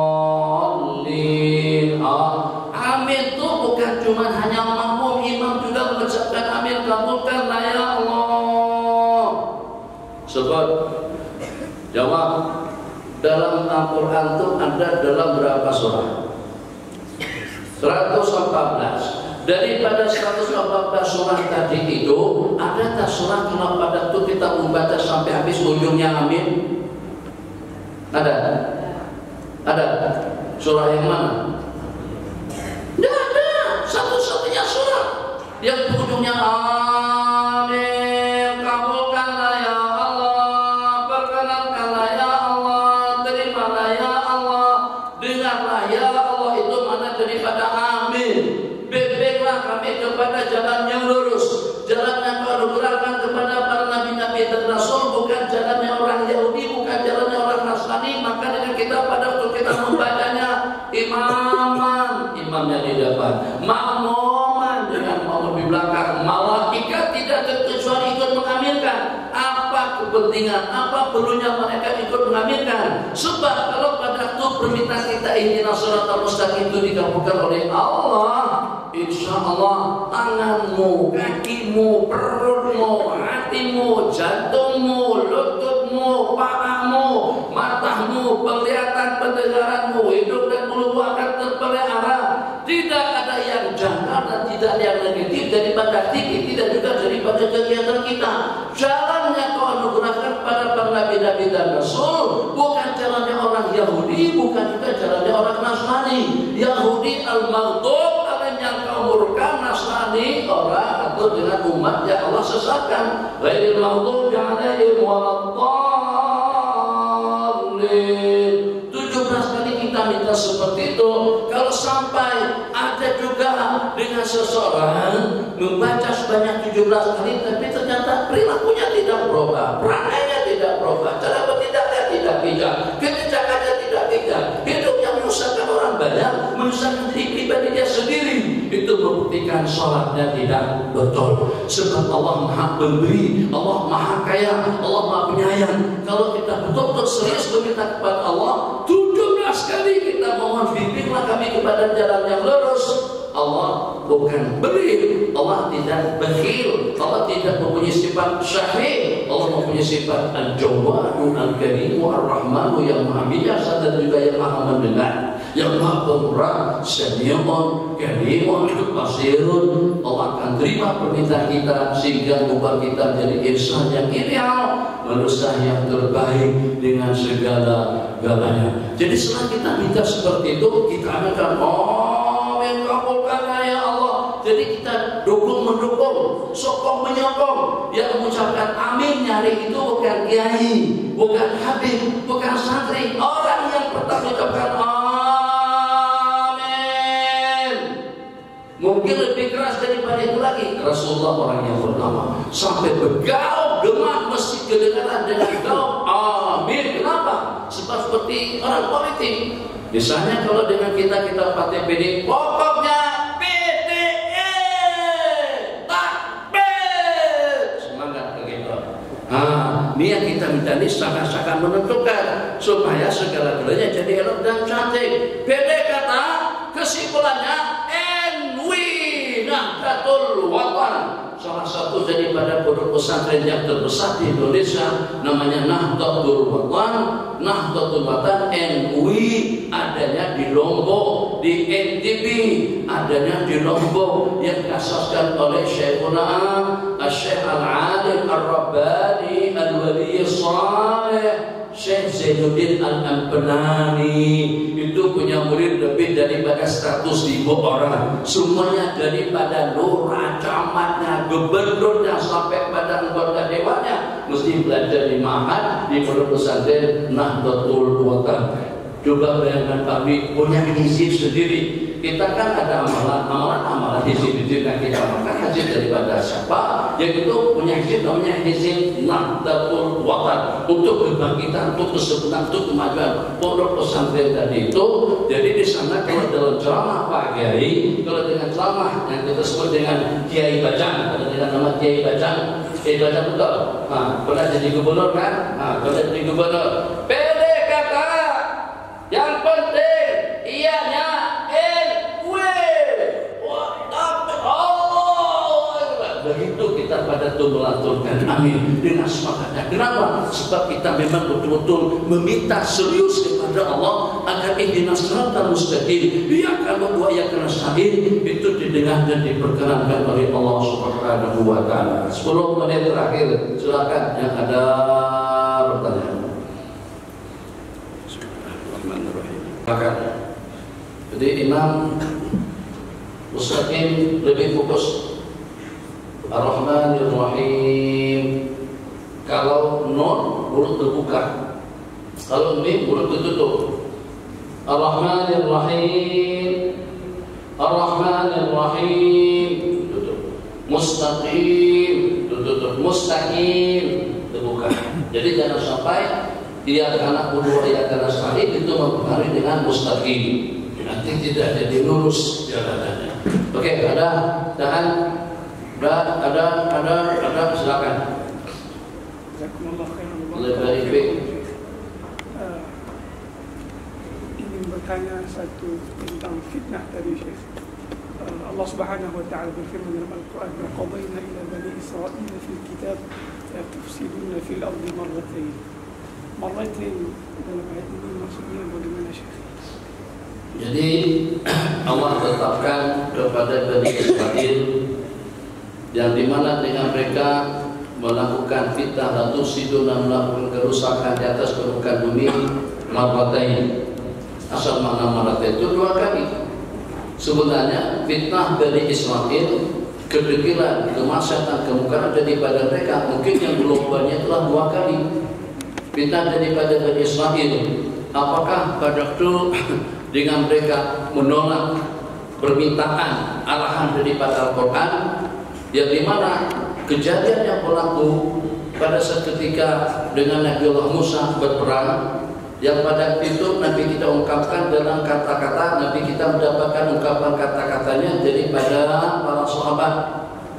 Amin itu bukan cuma hanya makmum, imam juga mengucapkan amin, kabulkanlah ya Allah. Sebab jawab, dalam Al-Quran itu ada dalam berapa surah? 114. Daripada 114 surah tadi itu, ada tak surah kalau pada itu kita membaca sampai habis ujungnya amin? Ada? Ada? Surah yang mana? Tidak ada. Satu-satunya surah yang ujungnya amin, kabulkanlah ya Allah, perkenankanlah ya Allah, terimalah ya Allah, dengarlah ya Allah. Itu mana daripada amin. Bimbinglah kami kepada jalan yang lurus, jalan yang kau anugerahkan kepada para nabi-nabi dan rasul, bukan jalannya orang Yahudi, bukan jalannya orang Nasrani. Maka dengan kita pada waktu kita membacanya imaman, imamnya di depan, makmuman dengan makmum di belakang, malaikat tidak terkecuali ikut mengaminkan. Apa kepentingan, apa perlunya mereka ikut mengaminkan? Sebab kalau pada waktu permintaan kita ihdinas siratal mustaqim itu dikabulkan oleh Allah, insya Allah tanganmu, kakimu, perutmu, hatimu, jantungmu, lututmu, pahamu, matamu, penglihatan, pendengaranmu, hidup dan mulutmu akan terpelihara. Tidak ada yang janggal dan tidak ada yang negatif daripada aktivitas, tidak juga daripada kegiatan kita. Jalannya kau anugerahkan pada para nabi-nabi dan rasul, bukan jalannya orang Yahudi, bukan juga jalannya orang Nasrani. Yahudi al-maghdub, yang kau murka, Nasrani orang atau dengan umat yang Allah sesatkan. Ghairil maghdubi 'alaihim waladdallin. 17 kali kita minta seperti itu. Kalau sampai ada juga dengan seseorang membaca sebanyak 17 kali, tapi ternyata perilakunya tidak berubah, perangainya tidak berubah, cara bertindaknya tidak bijak, kebijakannya tidak bijak, hidupnya menyusahkan orang banyak, menyusahkan diri pribadi dia sendiri, itu membuktikan sholatnya tidak betul. Sebab Allah Maha Pemberi, Allah Maha Kaya, Allah Maha Penyayang. Kalau kita betul-betul serius meminta kepada Allah, 17 kali kita mohon bimbinglah kami kepada jalan yang lurus. Allah bukan beri, Allah tidak bakhil, Allah tidak mempunyai sifat syahid, Allah mempunyai sifat al-jawwadu al-karimu ar-rahmanu, yang maha bijaksana dan juga yang maha mendengar, yang maha pemurah, sami'un karimun basirun. Allah akan terima permintaan kita sehingga membuat kita menjadi insan yang ideal, manusia yang terbaik dengan segala-galanya. Jadi setelah kita minta seperti itu, kita akan kabulkanlah ya Allah. Jadi kita mendukung, sokong menyokong. Yang mengucapkan amin nyari itu bukan kiai, bukan habib, bukan santri. Orang yang pertama mengucapkan amin mungkin lebih keras daripada itu lagi. Rasulullah orang yang pertama sampai bergaul gemah masjid kedengaran dengan gaul amin. Kenapa? Sebab seperti orang politik. Misalnya kalau dengan kita partai PD, pokoknya PDE takbir, semangat begitu. Niat kita minta ini sangat-sangat menentukan supaya segala-galanya jadi elok dan cantik. PD kata kesimpulannya NW Nahdlatul Watan, salah satu daripada pondok pesantren yang terbesar di Indonesia, namanya Nahdlatul Watan. Nahdlatul Watan NUI adanya di Lombok, di NTB adanya di Lombok, yang diasaskan oleh Syekhuna Syekh Al-Alim Ar-Rabbani Al-Wali Saleh Syekh Zainuddin Al-Ampenani. Itu punya murid lebih daripada 100.000 orang, semuanya daripada lurah, camatnya, gubernurnya sampai pada anggota dewannya mesti belajar di ma'had di pondok pesantren Nahdlatul Watan. Coba bayangkan kami punya hizib sendiri. Kita kan ada amalan hizib yang kita makan hizib daripada siapa? Yang itu punya hizib namanya hizib Nahdlatul Watan, untuk kebangkitan, untuk kesempurnaan, untuk kemajuan pondok pesantren tadi itu. Jadi di sana kalau dalam ceramah Pak Kiai, kalau dengan ceramah yang kita sebut dengan Kiai Bajang, kalau dengan nama Kiai Bajang, Kiai Bajang betul. Pernah jadi gubernur kan? Pernah jadi gubernur. PD kata yang penting ianya begitu kita pada melaturkan amin dengan semangatnya. Kenapa? Sebab kita memang betul-betul meminta serius kepada Allah agar ihdinas siratal mustaqim, iyyaka na'budu wa iyyaka nasta'in itu didengar dan diperkenankan oleh Allah Subhanahu wa taala. 10 menit terakhir, silakan yang ada pertanyaan. Bismillahirrahmanirrahim. Maka jadi Imam Mustaqim lebih fokus Ar-Rahmanir-Rahim. Kalau nun mulut terbuka, kalau mim mulut tertutup. Ar-Rahmanir-Rahim, Ar-Rahmanir-Rahim, tutup. Mustaqim, tutup. Mustaqim, terbuka. Jadi jangan sampai iyyaka na'budu wa iyyaka nasta'in itu mempengaruhi dengan mustaqim. Nanti tidak jadi lurus jalanannya. Oke, ada tahan. Ada, silakan. Ingin bertanya satu tentang fitnah tadi, Syekh. Allah Subhanahu wa taala berfirman dalam Al-Qur'an, "Wa qadayna ila bani Israil fil kitab la tufsiduna fil ardi marratayn." Marratayn dalam ayat ini maksudnya bagaimana, Syekh? Jadi Allah tetapkan kepada Bani Israil yang dimana dengan mereka melakukan fitnah dan tufsiduna, melakukan kerusakan di atas permukaan bumi marratain. Asal makna marratain itu 2 kali. Sebenarnya fitnah Bani Israil, kedekilan, kemaksiatan, kemungkaran daripada mereka mungkin yang gelombangnya telah 2 kali. Fitnah daripada Bani Israil, apakah pada waktu dengan mereka menolak permintaan arahan daripada Al-Quran, yang dimana kejadian yang berlaku pada saat ketika dengan Nabi Allah Musa berperang, yang pada itu Nabi kita ungkapkan dalam kata-kata, Nabi kita mendapatkan ungkapan kata-katanya daripada para sahabat,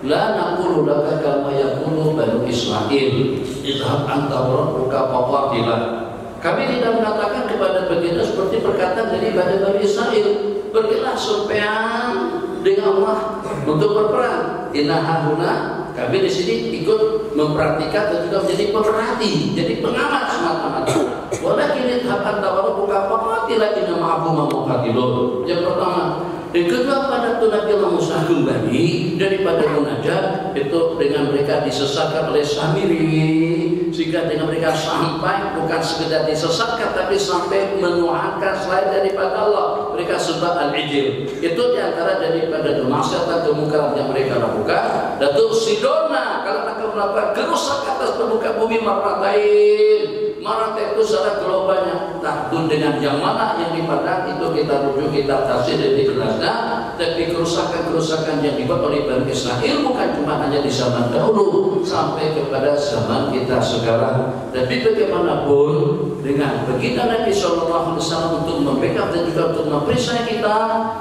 la naqulu laka kama yaqulu Bani Israil, idhab anta wa rabbuka faqatila. Kami tidak mengatakan kepada baginda seperti perkataan daripada Bani Israil, pergilah supaya dengan Allah untuk berperang. Inna hahuna, kami di sini ikut memperhatikan dan juga menjadi pemerhati, jadi pengamat semata-mata. Walakin idhab anta wa rabbuka faqatila inna ma'akum muqatilun. Yang pertama. Yang kedua, pada Nabi Allah Musa kembali daripada munajat itu dengan mereka disesatkan oleh Samiri, sehingga dengan mereka sampai bukan sekedar disesatkan tapi sampai menuhankan selain daripada Allah. Mereka sembah Al-Ijil. Itu diantara daripada kemaksiatan kemungkaran yang mereka lakukan. Dan tufsiduna, kalau mereka melakukan kerusakan atas permukaan bumi marratain. Marratain itu secara globalnya. takut dengan yang mana yang dipandang itu kita rujuk kitab tafsir dan dijelaskan. Tapi kerusakan-kerusakan yang dibuat oleh Bani Israel bukan cuma hanya di zaman dahulu sampai kepada zaman kita sekarang. Tapi bagaimanapun dengan baginda Nabi SAW untuk membackup dan juga untuk memeriksa kita,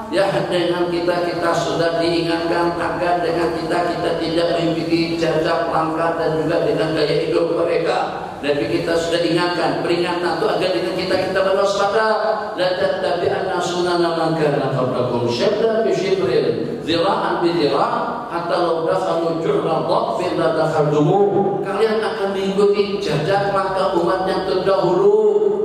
ya dengan kita sudah diingatkan agar dengan kita tidak mengikuti jejak langkah dan juga dengan gaya hidup mereka. Nabi kita sudah ingatkan, peringatan itu agar dengan kita berwaspada. La tattabi'anna sunana man kana qablakum shibran bi shibrin, zira'an bi zira', hatta law dakhalu juhra dhafin la dakhaltumuh. Kalian akan mengikuti jejak langkah umat yang terdahulu,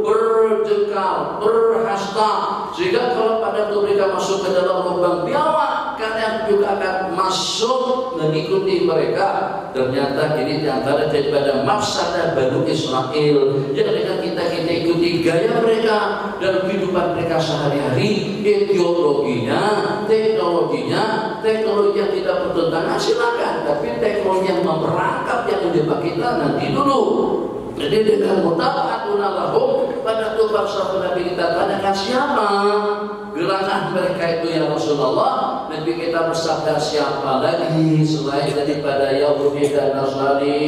berjengkal, berhasta, sehingga kalau pada waktu mereka masuk ke dalam lubang biawak, kalian juga akan masuk mengikuti mereka. Ternyata ini diantara daripada mafsadah Bani Israel yang dengan kita ikuti gaya mereka dan kehidupan mereka sehari-hari, ideologinya, teknologi yang tidak bertentangan silakan, tapi teknologi yang memperangkap yang menjebak kita nanti dulu. Jadi dengan mutaba'atuna lahum, pada waktu bangsa Nabi kita tanyakan siapa gerangan mereka itu ya Rasulullah. Nabi kita bersabda siapa lagi selain daripada Yahudi dan Nasrani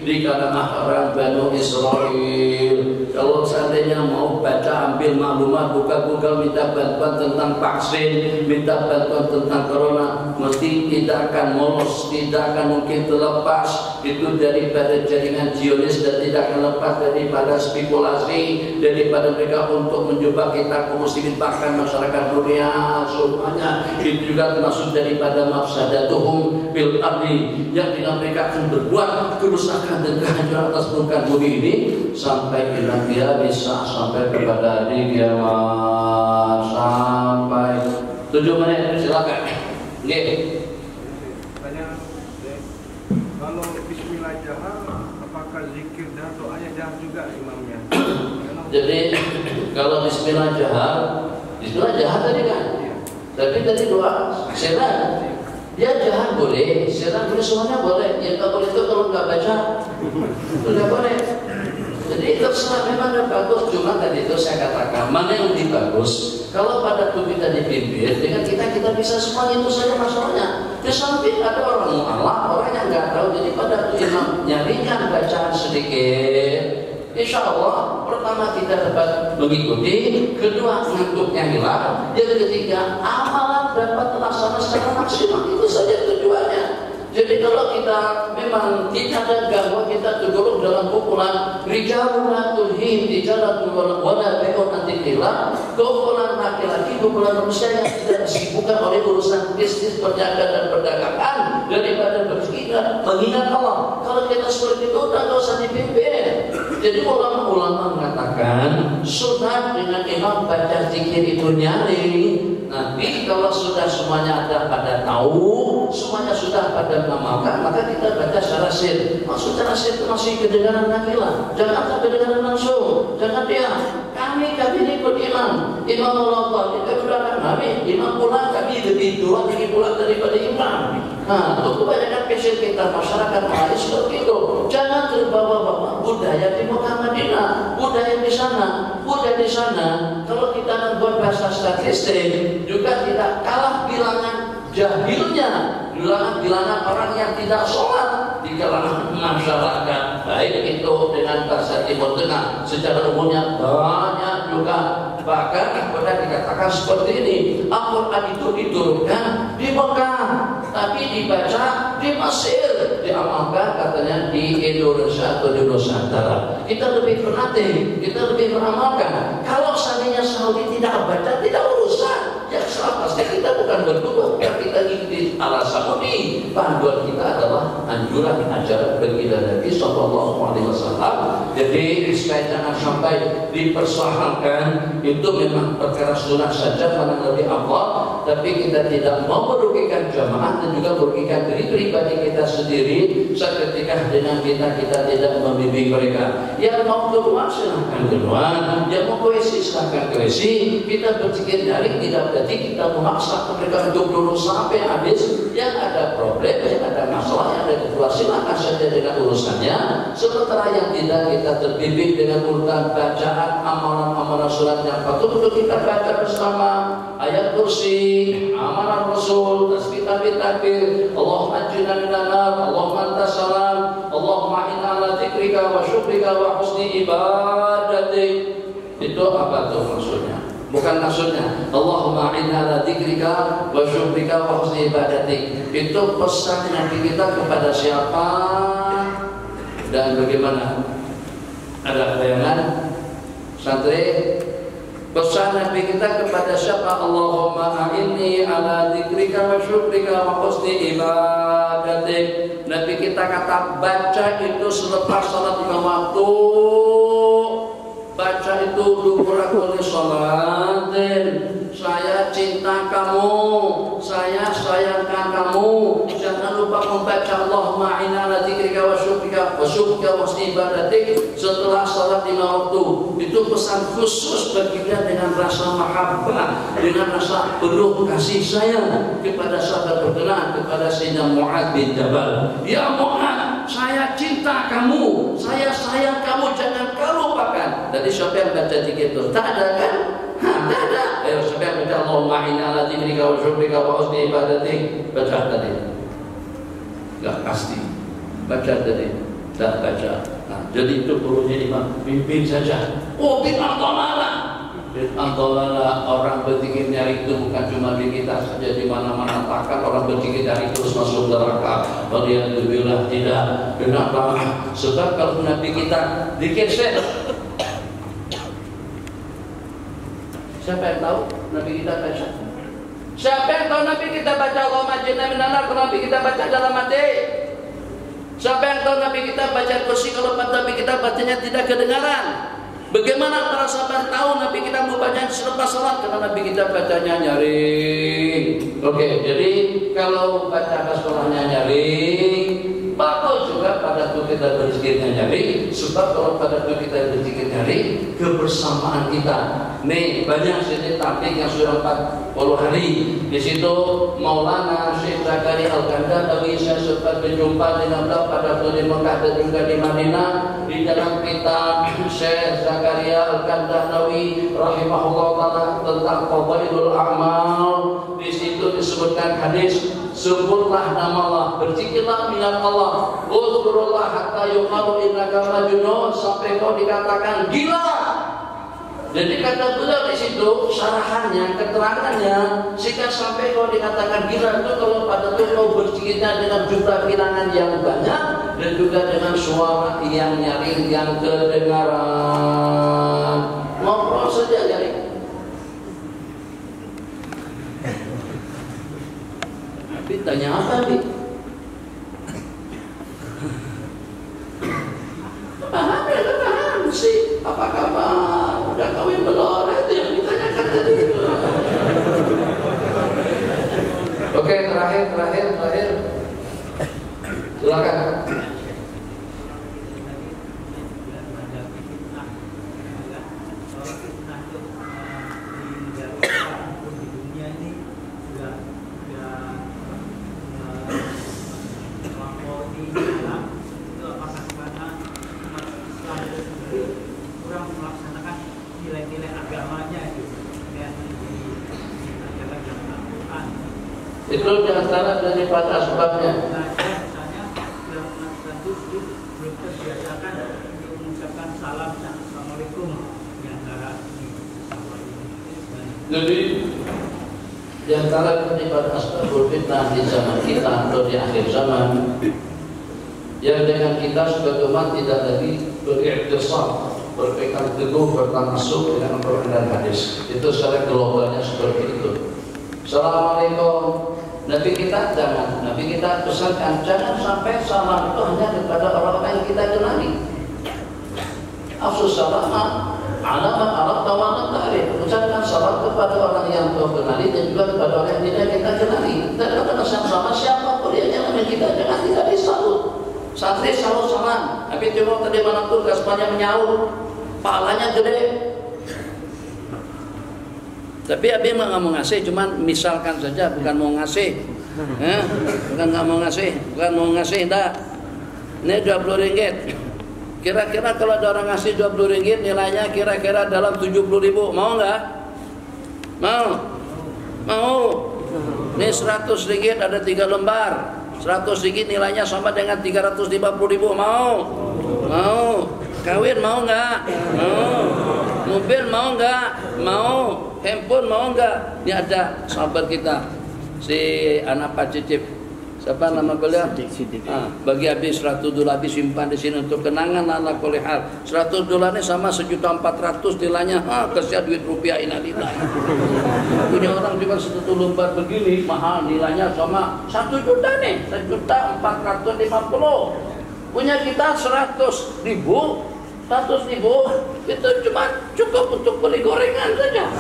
di kalangan orang Bani Israel. Kalau seandainya mau baca, ambil maklumat, buka Google, minta bantuan tentang vaksin, minta bantuan tentang corona, mesti tidak akan lolos, tidak akan mungkin terlepas itu daripada jaringan Zionis dan tidak akan lepas daripada spekulasi daripada mereka untuk menjebak kita kaum muslimin, bahkan masyarakat dunia semuanya. Itu juga termasuk daripada mafsadatuhum bil ardi, yang dengan mereka akan berbuat kerusakan dan kehancuran atas muka bumi ini sampai dia bisa sampai kepada hari kiamat. Sampai 7 menit, silakan. Nggih. Tanya, kalau bismillah jahat, apakah zikir jahat atau ayat jahat juga imamnya? Jadi kalau bismillah jahat tadi kan, tapi tadi doa serang. Dia jahat boleh, serang boleh, semuanya boleh. Yang tak boleh itu kalau nggak baca, itu nggak boleh. Jadi terserah, memang yang bagus. Cuma tadi itu saya katakan mana yang lebih bagus. Kalau pada tubuh kita dipimpin dengan kita bisa semuanya, itu saja masalahnya. Di samping ada orang mu'alaf, orang yang nggak tahu. Jadi pada imam nyaringkan bacaan sedikit, insya Allah pertama kita dapat mengikuti, kedua ngantuknya hilang, yang ketiga amalan dapat terlaksana secara maksimal. Itu saja tujuannya. Jadi kalau kita memang tidak ada gangguan, kita tergolong dalam kumpulan rijalun la tulhihim tijaratun wala bai'un an dzikrillah, kumpulan laki-laki, kumpulan manusia yang tidak disibukkan oleh urusan bisnis, perniagaan dan perdagangan daripada berpikir mengingat Allah. Kalau kita seperti itu udah nggak usah dipimpin. Jadi ulama-ulama mengatakan sunat dengan imam baca zikir itu nyaring. Nanti kalau sudah semuanya ada pada tahu, semuanya sudah pada mengamalkan, maka kita baca secara sir. Maksud secara sir itu masih kedengaran nakilah, jangan sampai kedengaran langsung. Jangan dia kami ini ikut imam Allah, kita berangkat kami imam pulang, kami lebih tua tinggi pulang daripada imam. Nah, itu kebanyakan pesir kita masyarakat Melayu seperti itu. Jangan terbawa-bawa budaya di Mekah Madinah, budaya di sana, budaya di sana. Kalau kita membuat bahasa statistik, juga tidak kalah bilangan jahilnya, bilangan orang yang tidak sholat di kalangan masyarakat, baik itu dengan bahasa Timur Tengah secara umumnya banyak juga. Bahkan pernah dikatakan seperti ini, Al-Quran itu diturunkan di Mekah, tapi dibaca di Mesir, diamalkan katanya di Indonesia atau di Nusantara. Kita lebih berlatih, kita lebih beramalkan. Kalau seandainya Saudi tidak baca, tidak urusan. Yang salah pasti kita bukan bertubuh, yang kita ikuti ala Saudi. Panduan kita adalah anjuran ajaran baginda Nabi SAW. Jadi supaya jangan sampai dipersoalkan, itu memang perkara sunat saja, mana Nabi Allah tapi kita tidak mau merugikan jamaah dan juga merugikan diri pribadi kita sendiri seketika dengan kita tidak membimbing mereka. Yang mau keluar silahkan keluar, yang mau koesi silahkan koesi. Kita berzikir daring tidak berarti kita memaksa mereka untuk dulu sampai habis. Yang ada problem, yang ada masalah, yang ada keluar silahkan saja dengan urusannya. Sementara yang tidak, kita terbimbing dengan urutan bacaan amalan-amalan surat yang patut untuk kita baca bersama. Ayat kursi, amalan Rasul, tasbih takbir, Allahumma ajirna minan nar, Allahumma antas salam, Allahumma inna ala dzikrika wa syukrika wa husni ibadatik. Itu apa tuh maksudnya? Bukan maksudnya Allahumma inna ala dzikrika wa syukrika wa husni ibadatik. Itu pesan Nabi kita kepada siapa dan bagaimana? Ada bayangan? Santri, pesan Nabi kita kepada siapa? Allahumma a'inni ala dzikrika wa syukrika wa husni ibadatik. Nabi kita kata baca itu selepas salat 5 waktu. Baca itu dubura kulli sholatin. Saya cinta kamu, saya sayangkan kamu. Jangan lupa membaca Allahumma inna ala dzikrika wa syukrika wa husni ibadatik setelah salat 5 waktu. Itu pesan khusus bagi kita dengan rasa mahabbah, dengan rasa penuh kasih sayang kepada sahabat berkenan, kepada Sayyidina Mu'adz bin Jabal. Ya Mu'adz, saya cinta kamu, saya sayang kamu, jangan kau lupakan. Jadi siapa yang baca zikir itu? Tak ada kan? Tak ada. Ayo siapa yang baca Allahumma inna ala dzikrika wa syukrika wa husni ibadatik? Baca tadi. Enggak pasti. Baca tadi. Tak baca. Nah, jadi itu perlunya imam pimpin saja. Oh, bid'ah dhalalah. Bid'ah dhalalah. Orang berzikir nyari itu bukan cuma di kita saja, di mana-mana. Takkan orang berzikir nyari terus masuk neraka. Waliyadzubillah, tidak. Kenapa? Sebab kalau Nabi kita zikir siapa yang tahu Nabi kita baca? Siapa yang tahu Nabi kita baca Allahumma ajirna minan nar kalau Nabi kita baca dalam hati? Siapa yang tahu Nabi kita baca kursi kalau Nabi kita bacanya tidak kedengaran? Bagaimana para sahabat tahu Nabi kita mau baca selepas salat? Karena Nabi kita bacanya nyaring. Oke, jadi kalau baca basmalahnya nyaring, bagus juga pada waktu kita berzikirnya nyaring. Sebab kalau pada waktu kita berzikir nyaring, kebersamaan kita. Nih banyak sini tablik yang sudah 40 hari. Di situ Maulana Syekh Zakaria Al-Kandalawi saya sempat berjumpa dengan beliau pada waktu di Mekah dan juga di Madinah. Di dalam kitab Syekh Zakaria Al-Kandalawi rahimahullah taala tentang Fadailul A'mal, di situ disebutkan hadis, sebutlah nama Allah, berzikirlah minat Allah, uzkurullah hatta yuqalu innaka majnun, sampai kau dikatakan gila. Jadi kata beliau di situ syarahannya, keterangannya, jika sampai kau dikatakan gila itu kalau pada itu kau berzikirnya dengan jumlah bilangan yang banyak dan juga dengan suara yang nyaring, yang kedengaran. Ngobrol saja nyaring. Tapi tanya apa nih? Paham sih? Apa kabar? Udah kawin belum? Itu yang ditanyakan tadi. Oke, terakhir. Silakan. Itu diantara daripada asbabnya. Misalnya yang belum terbiasakan untuk mengucapkan salam assalamualaikum diantara Jadi diantara daripada asbabul fitnah di zaman kita atau di akhir zaman, yang dengan kita sebagai umat tidak lagi beriktisam, berpegang teguh, bertanasuk dengan Al-Quran dan hadis. Itu secara globalnya seperti itu. Assalamualaikum. Nabi kita pesankan jangan sampai salam itu hanya kepada orang-orang yang kita kenali. Afsus salama ala man arafta wa lam ta'rif. Ucapkan salam kepada orang yang kau kenali dan juga kepada orang yang tidak kita kenali. Dan katakan sama siapapun dia jangan kita jangan tidak disahut. Santri sahut salam. Tapi coba tadi mana tuh kasmannya menyaut, pahalanya gede. Tapi Abi mah nggak mau ngasih, cuman misalkan saja, bukan mau ngasih, bukan nggak mau ngasih, bukan mau ngasih, enggak. Ini 20 ringgit. Kira-kira kalau ada orang ngasih 20 ringgit nilainya kira-kira dalam 70.000, mau nggak? Mau? Mau? Ini 100 ringgit ada 3 lembar. 100 ringgit nilainya sama dengan 350.000, mau? Mau? Kawin mau nggak? Mau? Mobil mau nggak? Mau? Handphone mau nggak? Ini ada sahabat kita si anak Pak Cicip. Siapa nama beliau? Bagi habis 100 dolar habis simpan di sini untuk kenangan ala kulli hal. 100 dolar ini sama 1.400.000 nilainya. Kerja duit rupiah inalillah. Punya orang juga 1 lembar begini mahal nilainya sama 1 juta nih, 1.450.000. Punya kita 100.000 itu cuma cukup untuk beli gorengan saja.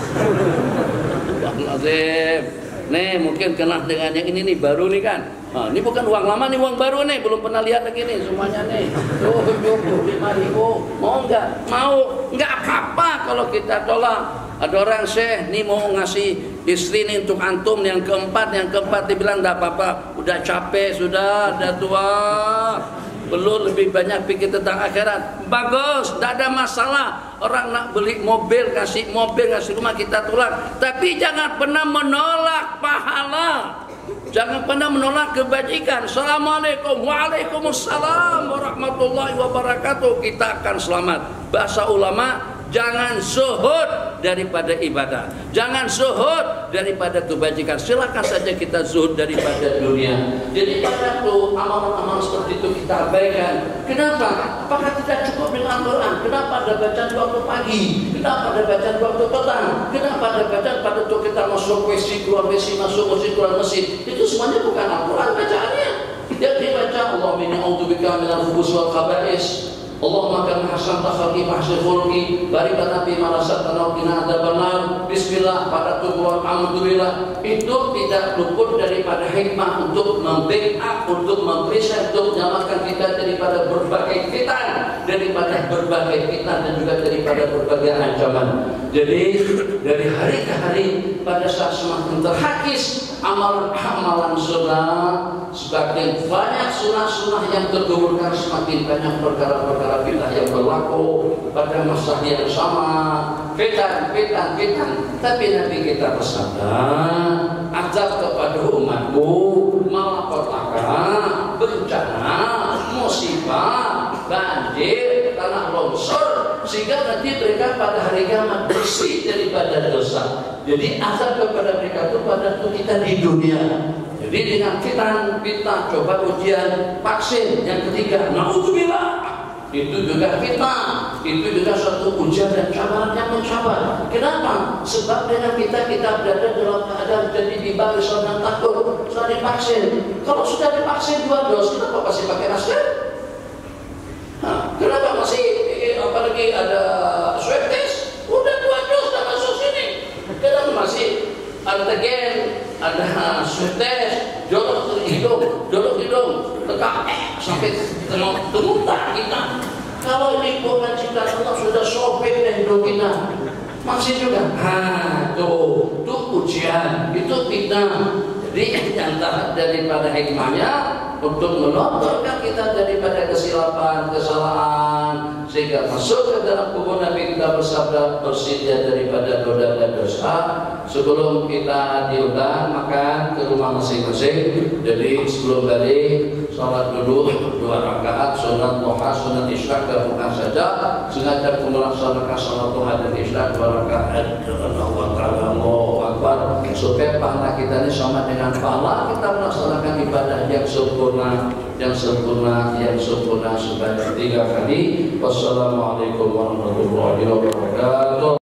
Nih mungkin kenal dengan yang ini nih baru nih kan. Nah, ini bukan uang lama nih, uang baru nih, belum pernah lihat lagi nih semuanya nih. Tuh 75.000, mau nggak? Mau, nggak apa-apa kalau kita tolak. Ada orang syekh nih mau ngasih istri nih untuk antum yang keempat dibilang nggak apa-apa, udah capek sudah, udah tua. Belum lebih banyak pikir tentang akhirat. Bagus, tidak ada masalah. Orang nak beli mobil, kasih rumah kita tolak. Tapi jangan pernah menolak pahala. Jangan pernah menolak kebajikan. Assalamualaikum, waalaikumsalam warahmatullahi wabarakatuh. Kita akan selamat. Bahasa ulama, jangan zuhud daripada ibadah. Jangan zuhud daripada kebajikan. Silakan saja kita zuhud daripada dunia. Jadi pada itu amalan-amalan seperti itu kita abaikan. Kenapa? Apakah tidak cukup dengan Al-Quran? Kenapa ada bacaan waktu pagi? Kenapa ada bacaan waktu petang? Kenapa ada bacaan pada waktu kita masuk WC, keluar WC, masuk masjid, keluar masjid? Itu semuanya bukan Al-Quran bacaannya. Dia dibaca Allahumma inni a'udzubika minal khubuthi wal khaba'is. Allahumma kama hasanta khalqi fahsin khuluqi barik lana fi ma razaqtana wa qina adzabannar. Bismillah pada tubuh alhamdulillah. Itu tidak luput daripada hikmah untuk membackup, untuk mempresent, untuk menyelamatkan kita daripada berbagai fitnah, daripada berbagai fitnah dan juga daripada berbagai ancaman. Jadi dari hari ke hari pada saat semakin terhakis amalan-amalan sunnah, semakin banyak sunnah-sunnah yang tergugurkan, semakin banyak perkara-perkara bid'ah yang berlaku pada masa yang sama. Fitnah. Tapi Nabi kita bersabda, azab kepada umatku malapetaka, bencana, musibah, banjir, tanah longsor, sehingga nanti mereka pada hari kiamat bersih daripada dosa. Jadi azab kepada mereka itu pada waktu kita di dunia. Jadi dengan fitnah, coba ujian, vaksin yang ketiga, naudzubillah, itu juga fitnah, itu juga suatu ujian dan cabaran yang mencabar. Kenapa? Sebab dengan kita berada dalam keadaan jadi di baris dan takut. Sudah divaksin, kalau sudah divaksin 2 dosis, kenapa masih pakai masker? Kenapa masih apalagi ada swab test? Udah 2 dosis sudah masuk sini. Kenapa masih antigen, ada swab test, jorok hidung, tegak sampai termuntah kita. Kalau ini bukan ciptaan Allah sudah sobek dari hidung kita, masih juga. Itu ujian, itu fitnah. Jadi antara daripada hikmahnya untuk melontarkan kita daripada kesilapan, kesalahan, sehingga masuk ke dalam kubur Nabi kita bersabda bersih daripada dosa dan dosa. Sebelum kita diundang makan ke rumah masing-masing. Jadi sebelum balik sholat dulu 2 rakaat sunat duha, sunat isya gabungan saja. Sengaja melaksanakan sholat duha dan isya 2 rakaat dengan Allah Taala Allahu Akbar, supaya pahala kita ini sama dengan pahala kita melaksanakan ibadah yang sempurna sebanyak 3 kali. Wassalamualaikum warahmatullahi wabarakatuh.